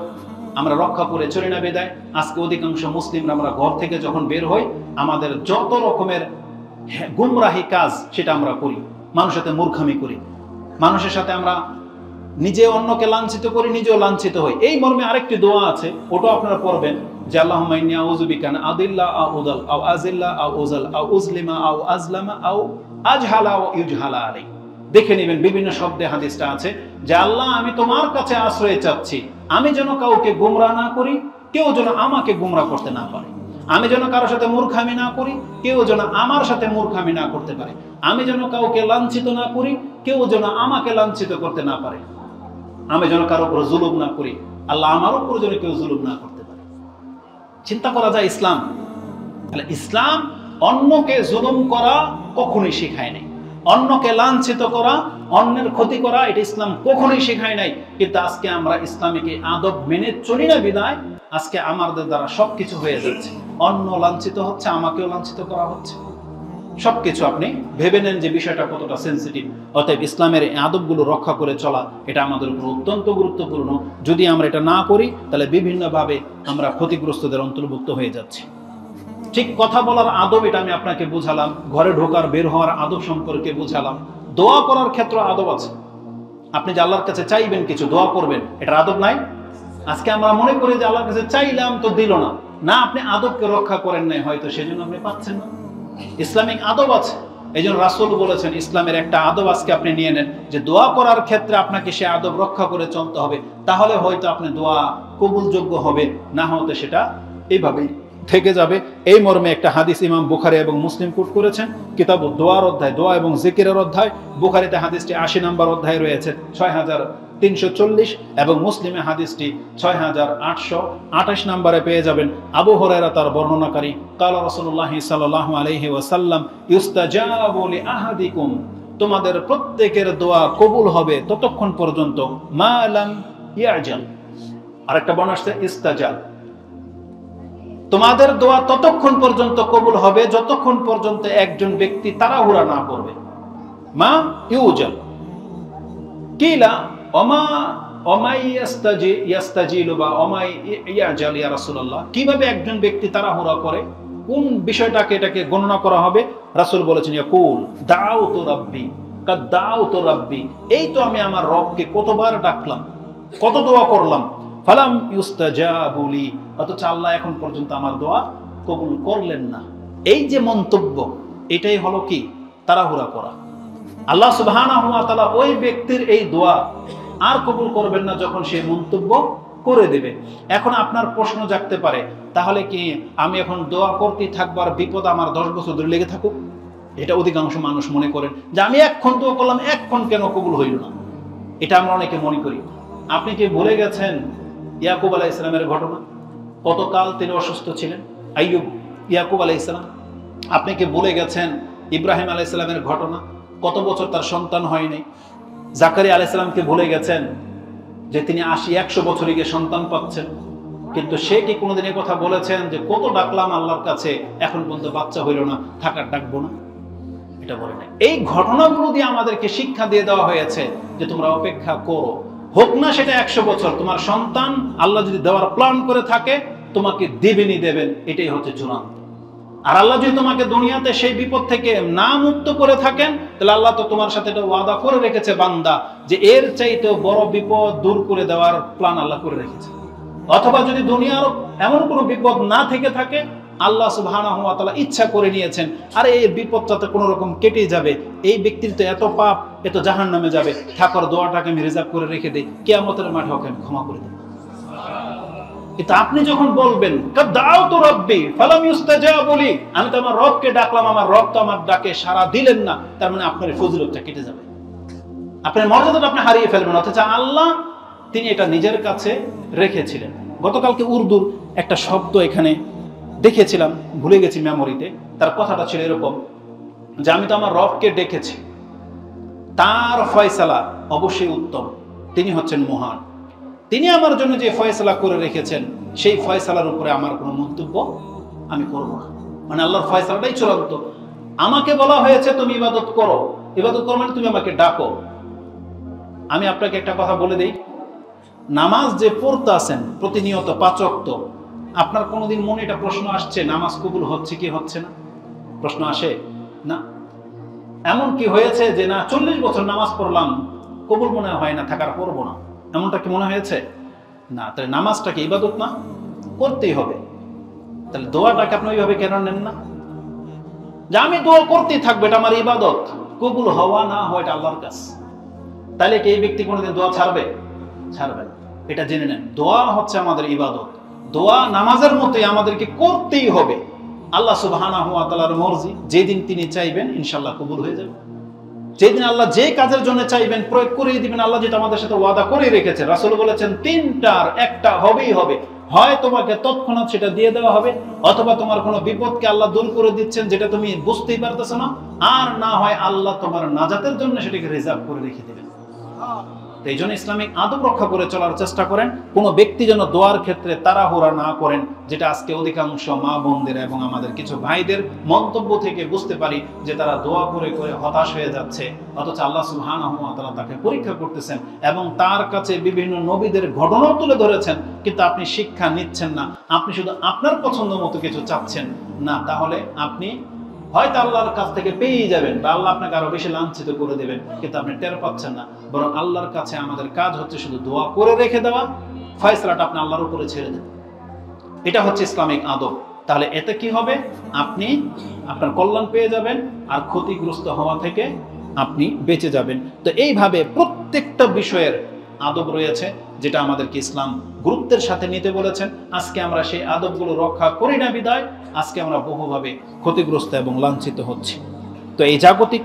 আমরা রক্ষা করে চলি না বিদায় আজকে অধিকাংশ মুসলিমরা আমরা ঘর থেকে যখন বের হই আমাদের যত রকমের গুমরাহি কাজ সেটা আমরা করি, মানুষের সাথে মূর্খামি করি, মানুষের সাথে আমরা নিজে অন্যকে লাঞ্ছিত করি, নিজেও লাঞ্ছিত হই। এই মর্মে আরেকটি দোয়া আছে, ওটা আপনারা পড়বেন যে আল্লাহুম্মা ইন্নী আউযু বিকা আন আদিল্লা আও উদাল আও আজিল্লা আও উজাল আও উজলিমা আও আজলামা আও আজহালা আও ইউজহালা আলাই। দেখে নেবেন বিভিন্ন শব্দে হাদিসটা আছে যে আল্লাহ আমি তোমার কাছে আশ্রয় চাচ্ছি, আমি যেন কাউকে গুমরাহ না করি, কেউ যেন আমাকে গুমরাহ করতে না পারে। আমি যেন কারোর সাথে মূর্খামি না করি, কেউ যেন আমার সাথে মূর্খামি না করতে পারে। আমি যেন কাউকে লাঞ্ছিত না করি, কেউ যেন আমাকে লাঞ্ছিত করতে না পারে। আমি যেন কারো উপর জুলুম না করি, আল্লাহ আমার উপর যেন কেউ জুলুম না করতে পারে। চিন্তা করা যায় ইসলাম, তাহলে ইসলাম অন্যকে জুলুম করা কখনোই শেখায় নাই, অন্যকে লাঞ্ছিত করা, অন্যের ক্ষতি করা, এটা ইসলাম কখনোই শেখায় নাই। কিন্তু আজকে আমরা ইসলামিক আদব মেনে চলি না বিদায় আজকে আমাদের দ্বারা সবকিছু হয়ে যাচ্ছে, অন্য লাঞ্ছিত হচ্ছে, আমাকেও লাঞ্ছিত করা হচ্ছে। সবকিছু আপনি ভেবে নেন যে বিষয়টা কতটা সেন্সিটিভ। অতএব ইসলামের এই আদবগুলো রক্ষা করে চলা এটা আমাদের উপর অত্যন্ত গুরুত্বপূর্ণ। যদি আমরা এটা না করি তাহলে বিভিন্নভাবে আমরা ক্ষতিগ্রস্তদের অন্তর্ভুক্ত হয়ে যাচ্ছি। ঠিক কথা বলার আদব এটা আমি আপনাকে বুঝালাম, ঘরে ঢোকার বের হওয়ার আদব সম্পর্কে বুঝালাম। দোয়া করার ক্ষেত্রে আদব আছে, আপনি যে আল্লাহর কাছে চাইবেন কিছু, দোয়া করবেন, এটার আদব নাই? আজকে আমরা মনে করি যে আল্লাহর কাছে চাইলাম তো দিল না, না আপনি আদবকে রক্ষা করেন নাই, হয়তো সেজন্য আপনি পাচ্ছেন না। ইসলামিক আদব আছে, এই জন্য রাসূল বলেছেন ইসলামের একটা আদব আজকে আপনি নিয়ে নেন যে দোয়া করার ক্ষেত্রে আপনাকে সে আদব রক্ষা করে চলতে হবে, তাহলে হয়তো আপনি দোয়া কবুলযোগ্য হবে, না হতে সেটা এইভাবেই থেকে যাবে। এই মর্মে একটা হাদিস ইমাম বুখারী এবং মুসলিম কোট করেছেন, কিতাবুদ দোয়ার অধ্যায়, দোয়া এবং জিকিরের অধ্যায়। বুখারীতে হাদিসটি 80 নম্বর অধ্যায়ে রয়েছে 6340, এবং মুসলিমে হাদিসটি 6828 নম্বরে পেয়ে যাবেন। আবু হুরায়রা তার বর্ণনাকারী, কালা রাসূলুল্লাহ সাল্লাল্লাহু আলাইহি ওয়াসাল্লাম ইউস্তাজাবু লিআহাদিকুম, তোমাদের প্রত্যেকের দোয়া কবুল হবে ততক্ষণ পর্যন্ত মা লাম ইয়াজাল। আরেকটা বর্ণনা আসছে ইস্তাজাল, তোমাদের দোয়া ততক্ষণ পর্যন্ত কবুল হবে যতক্ষণ পর্যন্ত একজন ব্যক্তি তাড়াহুড়া না করবে। মা ইউজাল কিলা ওমা ওমাই ইয়াস্তাজিলু বা ওমাই ইয়াজাল ইয়া রাসূলুল্লাহ, কিভাবে একজন ব্যক্তি তাড়াহুড়া করে, কোন বিষয়টাকে এটাকে গণনা করা হবে? রাসূল বলেছেন ইয়াকুল দাউতু রাব্বি কাদ দাউতু রাব্বি, এই তো আমি আমার রবকে কতবার ডাকলাম, কত দোয়া করলাম, ফালাম ইউস্তাজাবু লি, অথচ আল্লাহ এখন পর্যন্ত আমার দোয়া কবুল করলেন না। এই যে মন্তব্য, এটাই হলো কি? তাড়াহুড়া করা। আল্লাহ সুবহানাহু ওয়া তাআলা ওই ব্যক্তির এই দোয়া আর কবুল করবেন না যখন সে মন্তব্য করে দেবে। এখন আপনার প্রশ্ন জাগতে পারে, তাহলে কি আমি এখন দোয়া করতেই থাকবো আর বিপদ আমার 10 বছর ধরে লেগে থাকুক? এটা অধিকাংশ মানুষ মনে করেন যে আমি এক্ষণ দোয়া করলাম, এক্ষণ কেন কবুল হইল না? এটা আমরা অনেকে মনে করি। আপনি কি ভুলে গেছেন ইয়াকুব আলাইহিস সালামের ঘটনা? কতকাল তিনি অসুস্থ ছিলেন, আইয়ুব, ইয়াকুব আলাইহিস সালাম। আপনি কি ভুলে গেছেন ইব্রাহিম আলাইহিস সালামের ঘটনা? কত বছর তার সন্তান হয়নি। জাকারিয়া আলাইহিস সালামকে ভুলে গেছেন যে তিনি 80-100 বছরে গিয়ে সন্তান পাচ্ছেন, কিন্তু সে কি কোনোদিন এই কথা বলেছেন যে কত ডাকলাম আল্লাহর কাছে, এখন পর্যন্ত বাচ্চা হইল না, থাকার ডাকবো না? এটা বলে নাই। এই ঘটনাগুলো দিয়ে আমাদেরকে শিক্ষা দিয়ে দেওয়া হয়েছে যে তোমরা অপেক্ষা করো, হোক না সেটা 100 বছর, তোমার সন্তান আল্লাহ যদি দেওয়ার প্ল্যান করে থাকে তোমাকে দেবেনই দেবেন, এটাই হচ্ছে চূড়ান্ত। আর আল্লাহ যদি তোমাকে দুনিয়াতে সেই বিপদ থেকে না মুক্ত করে থাকেন, তাহলে আল্লাহ তো তোমার সাথে এটা ওয়াদা করে রেখেছে বান্দা যে এর চাইতে বড় বিপদ দূর করে দেওয়ার প্ল্যান আল্লাহ করে রেখেছে। অথবা যদি দুনিয়ার এমন কোনো বিপদ না থেকে থাকে, আল্লাহ সুবহানাহু ওয়া তাআলা ইচ্ছা করে নিয়েছেন আরে এই বিপদটাতে কোনো রকম কেটে যাবে, এই ব্যক্তির তো এত পাপ, এত জাহান্নামে যাবে, ঠাকুর দোয়াটাকে আমি রিজার্ভ করে রেখে দেই, কিয়ামতের মাঠে ওকে আমি ক্ষমা করে দেব। কিন্তু আপনি যখন বলবেন দাউতু রাব্বি ফালাম ইউস্তাজাবু লি, আমি তো আমার রবকে ডাকলাম, আমার রব তো আমার ডাকে সাড়া দিলেন না, তার মানে আপনার ফজিলতটা কেটে যাবে, আপনার মর্যাদাটা আপনি হারিয়ে ফেলবেন। অথচ আল্লাহ তিনি এটা নিজের কাছে রেখেছিলেন। গতকালকে উর্দুর একটা শব্দ এখানে দেখেছিলাম, ভুলে গেছি মেমোরিতে। তার কথাটা ছিল এরকম যে আমি তো আমার রবকে ডেকেছি, তার ফয়সালা অবশ্যই উত্তম, তিনি হচ্ছেন মহান, তিনি আমার জন্য যে ফয়সালা করে রেখেছেন সেই ফয়সালার উপরে আমার কোনো মন্তব্য আমি করব না। মানে আল্লাহর ফয়সালাটাই চূড়ান্ত। আমাকে বলা হয়েছে তুমি ইবাদত করো, ইবাদত করো মানে তুমি আমাকে ডাকো। আমি আপনাকে একটা কথা বলে দেই, নামাজ যে পড়তে আছেন প্রতিনিয়ত 5 ওয়াক্ত, আপনার কোনোদিন মনে এটা প্রশ্ন আসছে নামাজ কবুল হচ্ছে কি হচ্ছে না? প্রশ্ন আসে না? এমন কি হয়েছে যে না 40 বছর নামাজ পড়লাম, কবুল মনে হয় না, থাকার পড়বো না, এমনটা কি মনে হয়েছে? না। তাহলে নামাজটা কি ইবাদত না? করতেই হবে। তাহলে দোয়াটাকে আপনি ওইভাবে কেন নেন না যে আমি দোয়া করতেই থাকবো, এটা আমার ইবাদত, কবুল হওয়া না হয় এটা আল্লাহর কাছে। তাহলে কি এই ব্যক্তি কোনোদিন দোয়া ছাড়বে? ছাড়বে না। এটা জেনে নেন, দোয়া হচ্ছে আমাদের ইবাদত। দোয়া নামাজের মতোই আমাদেরকে করতেই হবে। আল্লাহ সুবহানাহু ওয়া তাআলার মর্জি, যেদিন তিনি চাইবেন ইনশাআল্লাহ কবুল হয়ে যাবে। যেদিন আল্লাহ যে কাজের জন্য চাইবেন প্রয়োগ করেই দিবেন। আল্লাহ যেটা আমাদের সাথে ওয়াদা করে রেখেছে, রাসূল বলেছেন 3টার একটা হবেই হবে। হয় তোমাকে তৎক্ষণাৎ সেটা দিয়ে দেওয়া হবে, অথবা তোমার কোনো বিপদকে আল্লাহ দূর করে দিচ্ছেন যেটা তুমি বুঝতেই পারতেছো না, আর না হয় আল্লাহ তোমার নাজাতের জন্য সেটাকে রিজার্ভ করে রেখে দেবেন। এই জন্য ইসলামিক আদব রক্ষা করে চলার চেষ্টা করেন। কোনো ব্যক্তি যেন দোয়ার ক্ষেত্রে তাড়াহুড়া না করেন, যেটা আজকে অধিকাংশ মা বোনদের এবং আমাদের কিছু ভাইদের মন্তব্য থেকে বুঝতে পারি যে তারা দোয়া করে করে হতাশ হয়ে যাচ্ছে, অথচ আল্লাহ সুবহানাহু ওয়া তাআলা তাকে পরীক্ষা করতেছেন এবং তার কাছে বিভিন্ন নবীদের ঘটনাও তুলে ধরেছেন, কিন্তু আপনি শিক্ষা নিচ্ছেন না, আপনি শুধু আপনার পছন্দ মতো কিছু চাচ্ছেন না। তাহলে আপনি হয়তো আল্লাহর কাছ থেকে পেয়েই যাবেন বা আল্লাহ আপনাকে আরো বেশি লাঞ্ছিত করে দেবেন, কিন্তু আপনি টের পাচ্ছেন না। বরং আল্লাহর কাছে আমাদের কাজ হচ্ছে শুধু দোয়া করে রেখে দেওয়া, ফয়সালাটা আপনি আল্লাহর উপরে ছেড়ে দেন। এটা হচ্ছে ইসলামিক আদব। তাহলে এতে কি হবে? আপনি আপনার কল্যাণ পেয়ে যাবেন আর ক্ষতিগ্রস্ত হওয়া থেকে আপনি বেঁচে যাবেন। তো এইভাবে প্রত্যেকটা বিষয়ের আদব রয়েছে যেটা আমাদেরকে ইসলাম গুরুত্বের সাথে নিতে বলেছেন। আজকে আমরা সেই আদবগুলো রক্ষা করি না বিদায় আজকে আমরা বহুভাবে ক্ষতিগ্রস্ত এবং লাঞ্ছিত হচ্ছি। তো এই জাগতিক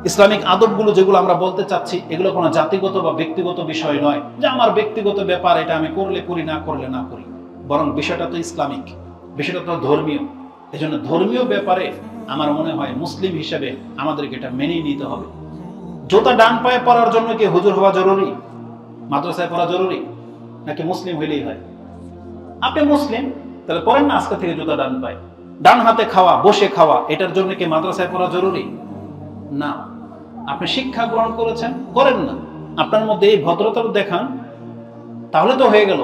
ইসলামিক আদবগুলো যেগুলো আমরা বলতে চাচ্ছি, এগুলো কোনো জাতিগত বা ব্যক্তিগত বিষয় নয় যে আমার ব্যক্তিগত ব্যাপার, এটা আমি করলে করি, না করলে না করি। বরং বিষয়টা তো ইসলামিক, বিষয়টা তো ধর্মীয়। এই জন্য ধর্মীয় ব্যাপারে আমার মনে হয় মুসলিম হিসেবে আমাদেরকে এটা মেনেই নিতে হবে। জুতা ডান পায়ে পরার জন্য কি হুজুর হওয়া জরুরি? মাদ্রাসায় পড়া জরুরি? নাকি মুসলিম হইলেই হয়? আপনি মুসলিম, তাহলে পড়েন না আজকে থেকে জুতা ডান পায়ে। ডান হাতে খাওয়া, বসে খাওয়া, এটার জন্য কি মাদ্রাসায় পড়া জরুরি? না। আপনি শিক্ষা গ্রহণ করেছেন, করেন না, আপনার মধ্যে এই ভদ্রতা দেখান, তাহলে তো হয়ে গেল।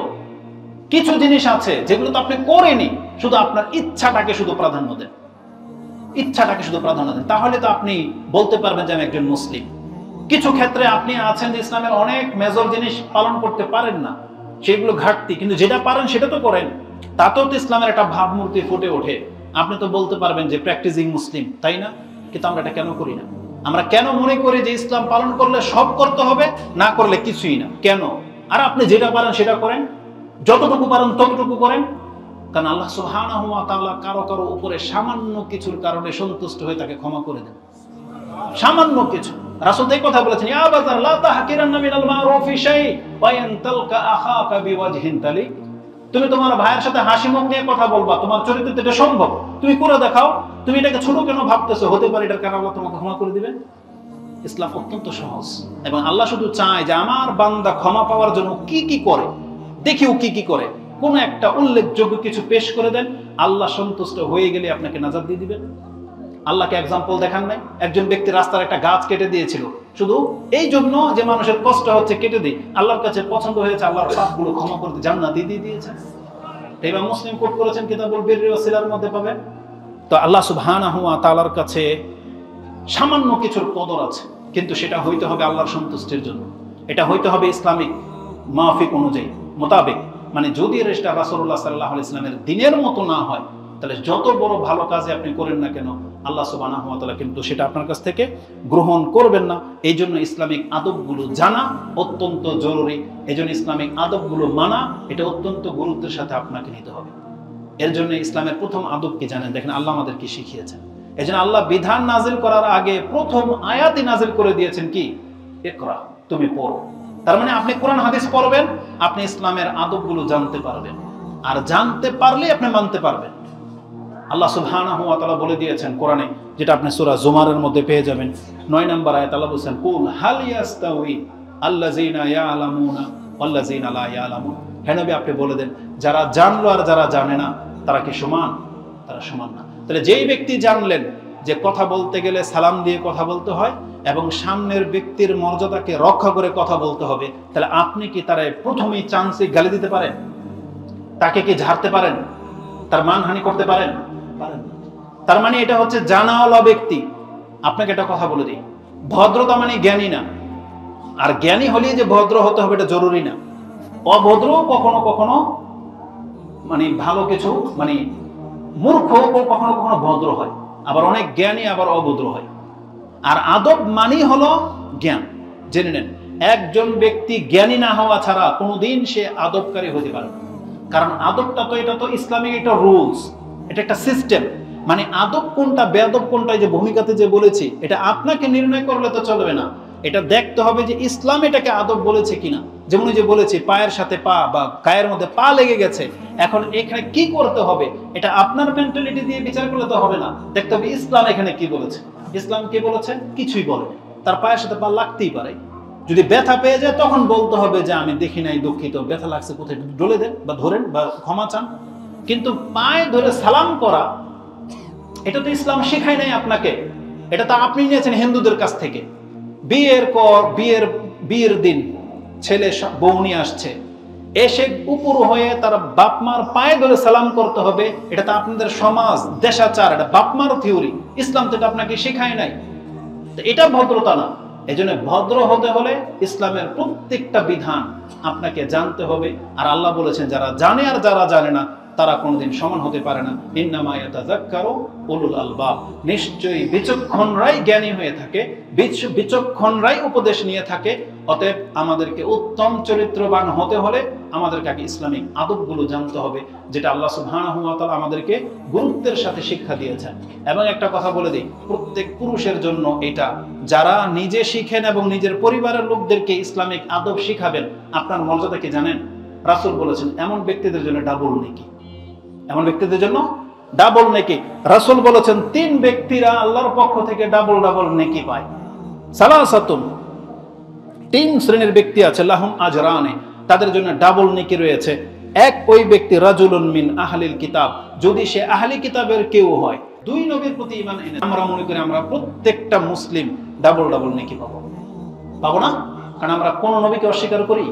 কিছু জিনিস আছে যেগুলো তো আপনি করেনি, শুধু আপনার ইচ্ছাটাকে শুধু প্রাধান্য দেন, ইচ্ছাটাকে শুধু প্রাধান্য দেন, তাহলে তো আপনি বলতে পারবেন যে আমি একজন মুসলিম। কিছু ক্ষেত্রে আপনি আছেন যে ইসলামের অনেক মেজর জিনিস পালন করতে পারেন না, সেগুলো ঘাটতি, কিন্তু যেটা পারেন সেটা তো করেন, তাতেও তো ইসলামের একটা ভাবমূর্তি ফুটে ওঠে। আপনি তো বলতে পারবেন যে প্র্যাকটিসিং মুসলিম, তাই না? কিন্তু আমরা এটা কেন করি না? আমরা কেন মনে করি যে ইসলাম পালন করলে সব করতে হবে, না করলে কিছুই না? কেন? আর আপনি যেটা পারেন সেটা করেন, যতটুকু পারেন ততটুকু করেন। কারণ আল্লাহ সুবহানাহু ওয়া তাআলা কারো কারো উপরে সামান্য কিছুর কারণে সন্তুষ্ট হয়ে তাকে ক্ষমা করে দেন। সামান্য কিছু। রাসূল এই কথা বলেছেন, ইয়া বাযার লা তাহকিরান্না মিনাল মারুফি শাই ওয়া ইন তালকা আখাকা বিওয়াজহিন তালিক। তুমি তোমার ভাইয়ের সাথে হাসি মুখ নিয়ে কথা বলবা, তোমার চরিত্রে এটা সম্ভব, তুমি করে দেখাও। তুমি এটাকে ছোট কেন ভাবতেছো? হতে পারে এটার কারণে আল্লাহ তোমাকে ক্ষমা করে দিবেন। ইসলাম অত্যন্ত সহজ এবং আল্লাহ শুধু চায় যে আমার বান্দা ক্ষমা পাওয়ার জন্য কি কি করে, দেখি ও কি কি করে। কোন একটা উল্লেখযোগ্য কিছু পেশ করে দেন, আল্লাহ সন্তুষ্ট হয়ে গেলে আপনাকে নাজাত দিয়ে দিবেন। আল্লাহকে এক্সাম্পল দেখান নাই? একজন ব্যক্তি রাস্তার একটা গাছ কেটে দিয়েছিল শুধু এই জন্য যে মানুষের কষ্ট হচ্ছে, কেটে দিই, আল্লাহর কাছে পছন্দ হয়েছে, আল্লাহর পাপগুলো ক্ষমা করতে জান্নাত দিয়ে দিয়েছেন। এইবার মুসলিম কোট করেছেন কিতাবুল বিররি ওয়াস সিলার মধ্যে পাবেন। তো আল্লাহ সুবহানাহু ওয়া তাআলার কাছে সামান্য কিছুর কদর আছে, কিন্তু সেটা হইতে হবে আল্লাহর সন্তুষ্টির জন্য, এটা হইতে হবে ইসলামিক মাফিক অনুযায়ী মোতাবেক। মানে যদি এটা রাসূলুল্লাহ সাল্লাল্লাহু আলাইহি ওয়াসাল্লামের দ্বীনের মতো না হয়, তাহলে যত বড় ভালো কাজে আপনি করেন না কেন, আল্লাহ সুবহানাহু ওয়া তাআলা কিন্তু সেটা আপনার কাছ থেকে গ্রহণ করবেন না। এই জন্য ইসলামিক আদবগুলো জানা অত্যন্ত জরুরি। এই জন্য ইসলামিক আদবগুলো মানা এটা অত্যন্ত গুরুত্বের সাথে আপনাকে নিতে হবে। এর জন্য ইসলামের প্রথম আদব কি জানেন? দেখেন আল্লাহ আমাদের কি শিখিয়েছেন। এই জন্য আল্লাহ বিধান নাজিল করার আগে প্রথম আয়াতই নাজিল করে দিয়েছেন কি? ইকরা, তুমি পড়ো। তার মানে আপনি কোরআন হাদিস পড়বেন, আপনি ইসলামের আদবগুলো জানতে পারবেন, আর জানতে পারলে আপনি মানতে পারবেন। আল্লাহ সুবহানাহু ওয়া তাআলা বলে দিয়েছেন কোরআনে, যেটা আপনি সূরা জুমারের মধ্যে পেয়ে যাবেন 9 নম্বর আয়াত। আল্লাহ বলেছেন, কুল হাল ইয়াস্তাউই আল্লাযিনা ইয়ালামুনা ওয়াল্লাযিনা লা ইয়ালামুন। হে নবী, আপনি বলে দেন, যারা জানলো আর যারা জানে না তারা কি সমান? তারা সমান না। তাহলে যেই ব্যক্তি জানলেন যে কথা বলতে গেলে সালাম দিয়ে কথা বলতে হয় এবং সামনের ব্যক্তির মর্যাদাকে রক্ষা করে কথা বলতে হবে, তাহলে আপনি কি তার প্রথমেই চান্সে গালি দিতে পারেন? তাকে কি ঝাড়তে পারেন? তার মানহানি করতে পারেন? পারেন না। তার মানে এটা হচ্ছে জানাওয়ালা ব্যক্তি। আপনাকে একটা কথা বলে দিই, ভদ্রতা মানে জ্ঞানী না। আর জ্ঞানী হলে যে ভদ্র হতে হবে এটা জরুরি না। অভদ্র কখনো কখনো মানে ভালো কিছু, মানে মূর্খ কখনো কখনো ভদ্র হয়, আবার অনেক জ্ঞানী আবার অভদ্র হয়। আর আদব মানি হলো জ্ঞান। জেনে নেন, একজন ব্যক্তি জ্ঞানী না হওয়া ছাড়া কোনোদিন সে আদবকারী হতে পারে না। কারণ আদবটা তো, এটা তো ইসলামিক একটা রুলস, এটা একটা সিস্টেম। মানে আদব কোনটা বেয়াদব কোনটা, যে ভূমিকাতে যে বলেছি, এটা আপনাকে নির্ণয় করলে তো চলবে না। এটা দেখতে হবে যে ইসলাম এটাকে আদব বলেছে কিনা। যেমন যে বলেছি, পায়ের সাথে পা বা গায়ের মধ্যে পা লেগে গেছে, এখন এখানে কি করতে হবে, এটা আপনার মেন্টালিটি দিয়ে বিচার করলে তো হবে না। দেখতে হবে ইসলাম এখানে কি বলেছে। ইসলাম কি বলেছে? কিছুই বলে। তার পায়ের সাথে পা লাগতেই পারে। যদি ব্যথা পেয়ে যায় তখন বলতে হবে যে আমি দেখি নাই, দুঃখিত, ব্যথা লাগছে, কোথায় ডলে দেন বা ধরেন বা ক্ষমা চান। কিন্তু পায়ে ধরে সালাম করা, এটা তো ইসলাম শেখায় নাই আপনাকে। এটা তো আপনি নিয়েছেন হিন্দুদের কাছ থেকে। বিয়ের দিন ছেলে বউ নিয়ে আসছে, এসে উপর হয়ে তার বাপ মার পায়ে ধরে সালাম করতে হবে, এটা তো আপনাদের সমাজ দেশাচার, এটা বাপ মার থিওরি। ইসলাম তো এটা আপনাকে শেখায় নাই। এটা ভদ্রতা না। এই জন্য ভদ্র হতে হলে ইসলামের প্রত্যেকটা বিধান আপনাকে জানতে হবে। আর আল্লাহ বলেছেন, যারা জানে আর যারা জানে না তারা কোনোদিন সমান হতে পারে না। ইন্নামা ইয়াতাযাক্কারু উলুল আলবাব। নিশ্চয়ই বিচক্ষণরাই জ্ঞানী হয়ে থাকে, বিচক্ষণরাই উপদেশ নিয়ে থাকে। অতএব আমাদেরকে উত্তম চরিত্রবান হতে হলে আমাদেরকে আগে ইসলামিক আদবগুলো জানতে হবে, যেটা আল্লাহ সুবহানাহু ওয়া তাআলা আমাদেরকে গুরুত্বের সাথে শিক্ষা দিয়েছেন। এবং একটা কথা বলে দিই, প্রত্যেক পুরুষের জন্য এটা, যারা নিজে শিখেন এবং নিজের পরিবারের লোকদেরকে ইসলামিক আদব শিখাবেন, আপনার মর্যাদা কি জানেন? রাসূল বলেছেন, এমন ব্যক্তিদের জন্য ডাবল নেকি। এমন ব্যক্তিদের জন্য ডাবল নেকি। রাসূল বলেছেন, 3 ব্যক্তিরা আল্লাহর পক্ষ থেকে ডাবল ডাবল নেকি পায়। সালাসাতুন, 3 শ্রেণীর ব্যক্তি আছে, লাহুম আজরানে, তাদের জন্য ডাবল নেকি রয়েছে। এক, ওই ব্যক্তি রাজুলুন মিন আহলিল কিতাব, যদি সে আহলি কিতাবের কেউ হয়। 2 নবীর প্রতি ঈমান এনে আমরা মনে করি আমরা প্রত্যেকটা মুসলিম ডাবল ডাবল নেকি পাবো। পাবো না? কারণ আমরা কোন নবীকে অস্বীকার করি?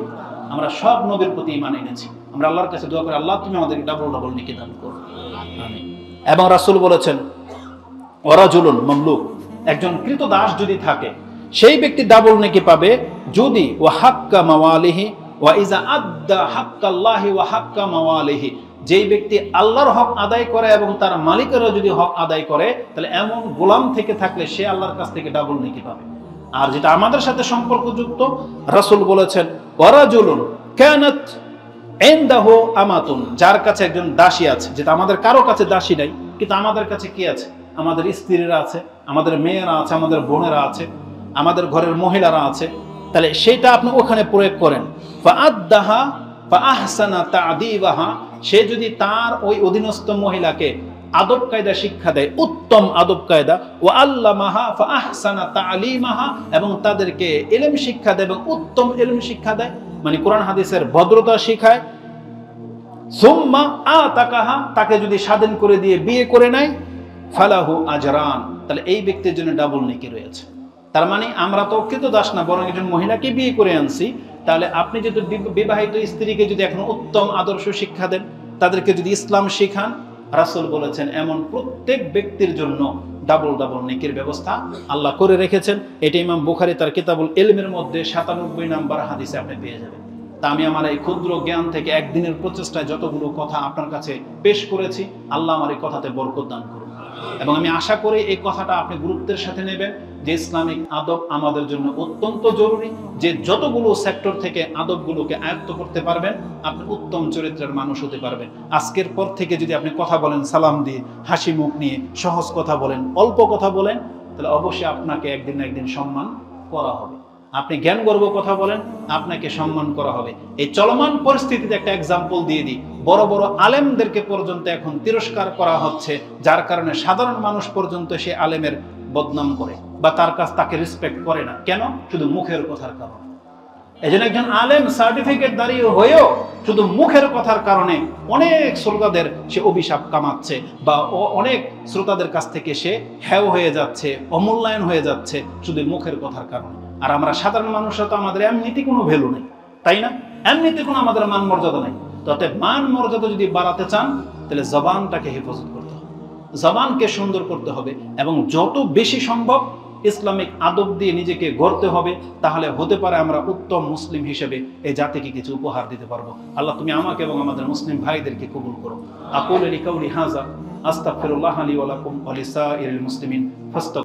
আমরা সব নবীর প্রতি ঈমান এনেছি। আমরা আল্লাহর কাছে দোয়া করি, আল্লাহ তুমি আমাদেরকে ডাবল ডাবল নেকি দান করো, আমিন। এবং রাসূল বলেছেন, ওয়ারাজুলুন মামলুক, একজন কৃতদাস যদি থাকে, সেই ব্যক্তি ডাবল নেকি পাবে যদি ওয়া হাক্কা মাওয়ালিহি ওয়া ইজা আদ্দা হাক্কাল্লাহি ওয়া হাক্কা মাওয়ালিহি, যেই ব্যক্তি আল্লাহর হক আদায় করে এবং তার মালিকেরও যদি হক আদায় করে, তাহলে এমন গোলাম থেকে থাকলে সে আল্লাহর কাছ থেকে ডাবল নেকি পাবে। আর যেটা আমাদের সাথে সম্পর্কযুক্ত, রাসূল বলেছেন, ওয়ারাজুলুন কানাত ইনদাহু আমাতুন, যার কাছে একজন দাসী আছে, যেটা আমাদের কারো কাছে দাসী নাই, কিন্তু আমাদের কাছে কি আছে? আমাদের স্ত্রীরা আছে, আমাদের মেয়েরা আছে, আমাদের বোনেরা আছে, আমাদের ঘরের মহিলারা আছে। তাহলে সেটা আপনি ওখানে প্রয়োগ করেন। ফাআদ্দাহা ফাআহসানা তা'দীবাহা, সে যদি তার ওই অধীনস্থ মহিলাকে আদব কায়দা শিক্ষা দেয়, উত্তম আদব কায়দা, ওয়া আল্লামাহা ফাআহসানা তা'লিমাহা, এবং তাদেরকে ইলম শিক্ষা দেয় এবং উত্তম ইলম শিক্ষা দেয়, মানে কোরআন হাদিসের ভদ্রতা শিখায়। সুম্মা আতাকাহা, তাকে যদি স্বাধীন করে দিয়ে বিয়ে করে নেয়, ফালাহু আজরান, তাহলে এই ব্যক্তির জন্য ডাবল নেকি রয়েছে। তার মানে আমরা তো কৃতদাস না, বরং একজন মহিলাকে বিয়ে করে আনছি। তাহলে আপনি যদি বিবাহিত স্ত্রীকে যদি এখন উত্তম আদর্শ শিক্ষা দেন, তাদেরকে যদি ইসলাম শিখান, রাসূল বলেছেন এমন প্রত্যেক ব্যক্তির জন্য ডাবল ডাবল নেকির ব্যবস্থা আল্লাহ করে রেখেছেন। এটা ইমাম বুখারী তার কিতাবুল ইলমের মধ্যে 97 নম্বর হাদিসে আপনি পেয়ে যাবেন। তা আমি আমার এই ক্ষুদ্র জ্ঞান থেকে একদিনের প্রচেষ্টায় যতগুলো কথা আপনার কাছে পেশ করেছি, আল্লাহ আমার এই কথাতে বরকত দান করুন। এবং আমি আশা করি এই কথাটা আপনি গুরুত্বের সাথে নেবেন, যে ইসলামিক আদব আমাদের জন্য অত্যন্ত জরুরি। যে যতগুলো সেক্টর থেকে আদবগুলোকে আয়ত্ত করতে পারবেন, আপনি উত্তম চরিত্রের মানুষ হতে পারবেন। আজকের পর থেকে যদি আপনি কথা বলেন সালাম দিয়ে, হাসি মুখ নিয়ে, সহজ কথা বলেন, অল্প কথা বলেন, তাহলে অবশ্যই আপনাকে একদিন না একদিন সম্মান করা হবে। আপনি জ্ঞানগর্ব কথা বলেন, আপনাকে সম্মান করা হবে। এই চলমান পরিস্থিতিতে একটা এক্সাম্পল দিয়ে দিই, বড় বড় আলেমদেরকে পর্যন্ত এখন তিরস্কার করা হচ্ছে, যার কারণে সাধারণ মানুষ পর্যন্ত সে আলেমের বদনাম করে বা তাকে রেসপেক্ট করে না। কেন? শুধু মুখের কথার কারণে। এজন্য একজন আলেম সার্টিফিকেট দাঁড়িয়ে হয়েও শুধু মুখের কথার কারণে অনেক শ্রোতাদের সে অভিশাপ কামাচ্ছে, বা অনেক শ্রোতাদের কাছ থেকে সে হেয় হয়ে যাচ্ছে, অমূল্যায়ন হয়ে যাচ্ছে শুধু মুখের কথার কারণে। আর আমরা সাধারণ মানুষরা তো আমাদের এমনিতে কোনো ভ্যালু নেই, তাই না? এমনিতে কোনো আমাদের মান মর্যাদা নেই। তবে মান মর্যাদা যদি বাড়াতে চান তাহলে জবানটাকে হেফাজত করতে হবে, জবানকে সুন্দর করতে হবে, এবং যত বেশি সম্ভব ইসলামিক আদব দিয়ে নিজেকে গড়তে হবে। তাহলে হতে পারে আমরা উত্তম মুসলিম হিসেবে এই জাতিকে কিছু উপহার দিতে পারবো। আল্লাহ তুমি আমাকে এবং আমাদের মুসলিম ভাইদেরকে কবুল করো। আকুলু লিকাউলি হাযা আস্তাগফিরুল্লাহ লি ওয়া লাকুম ওয়া লিসাইরিল মুসলিমিন ফাস্তাগফিরুহ।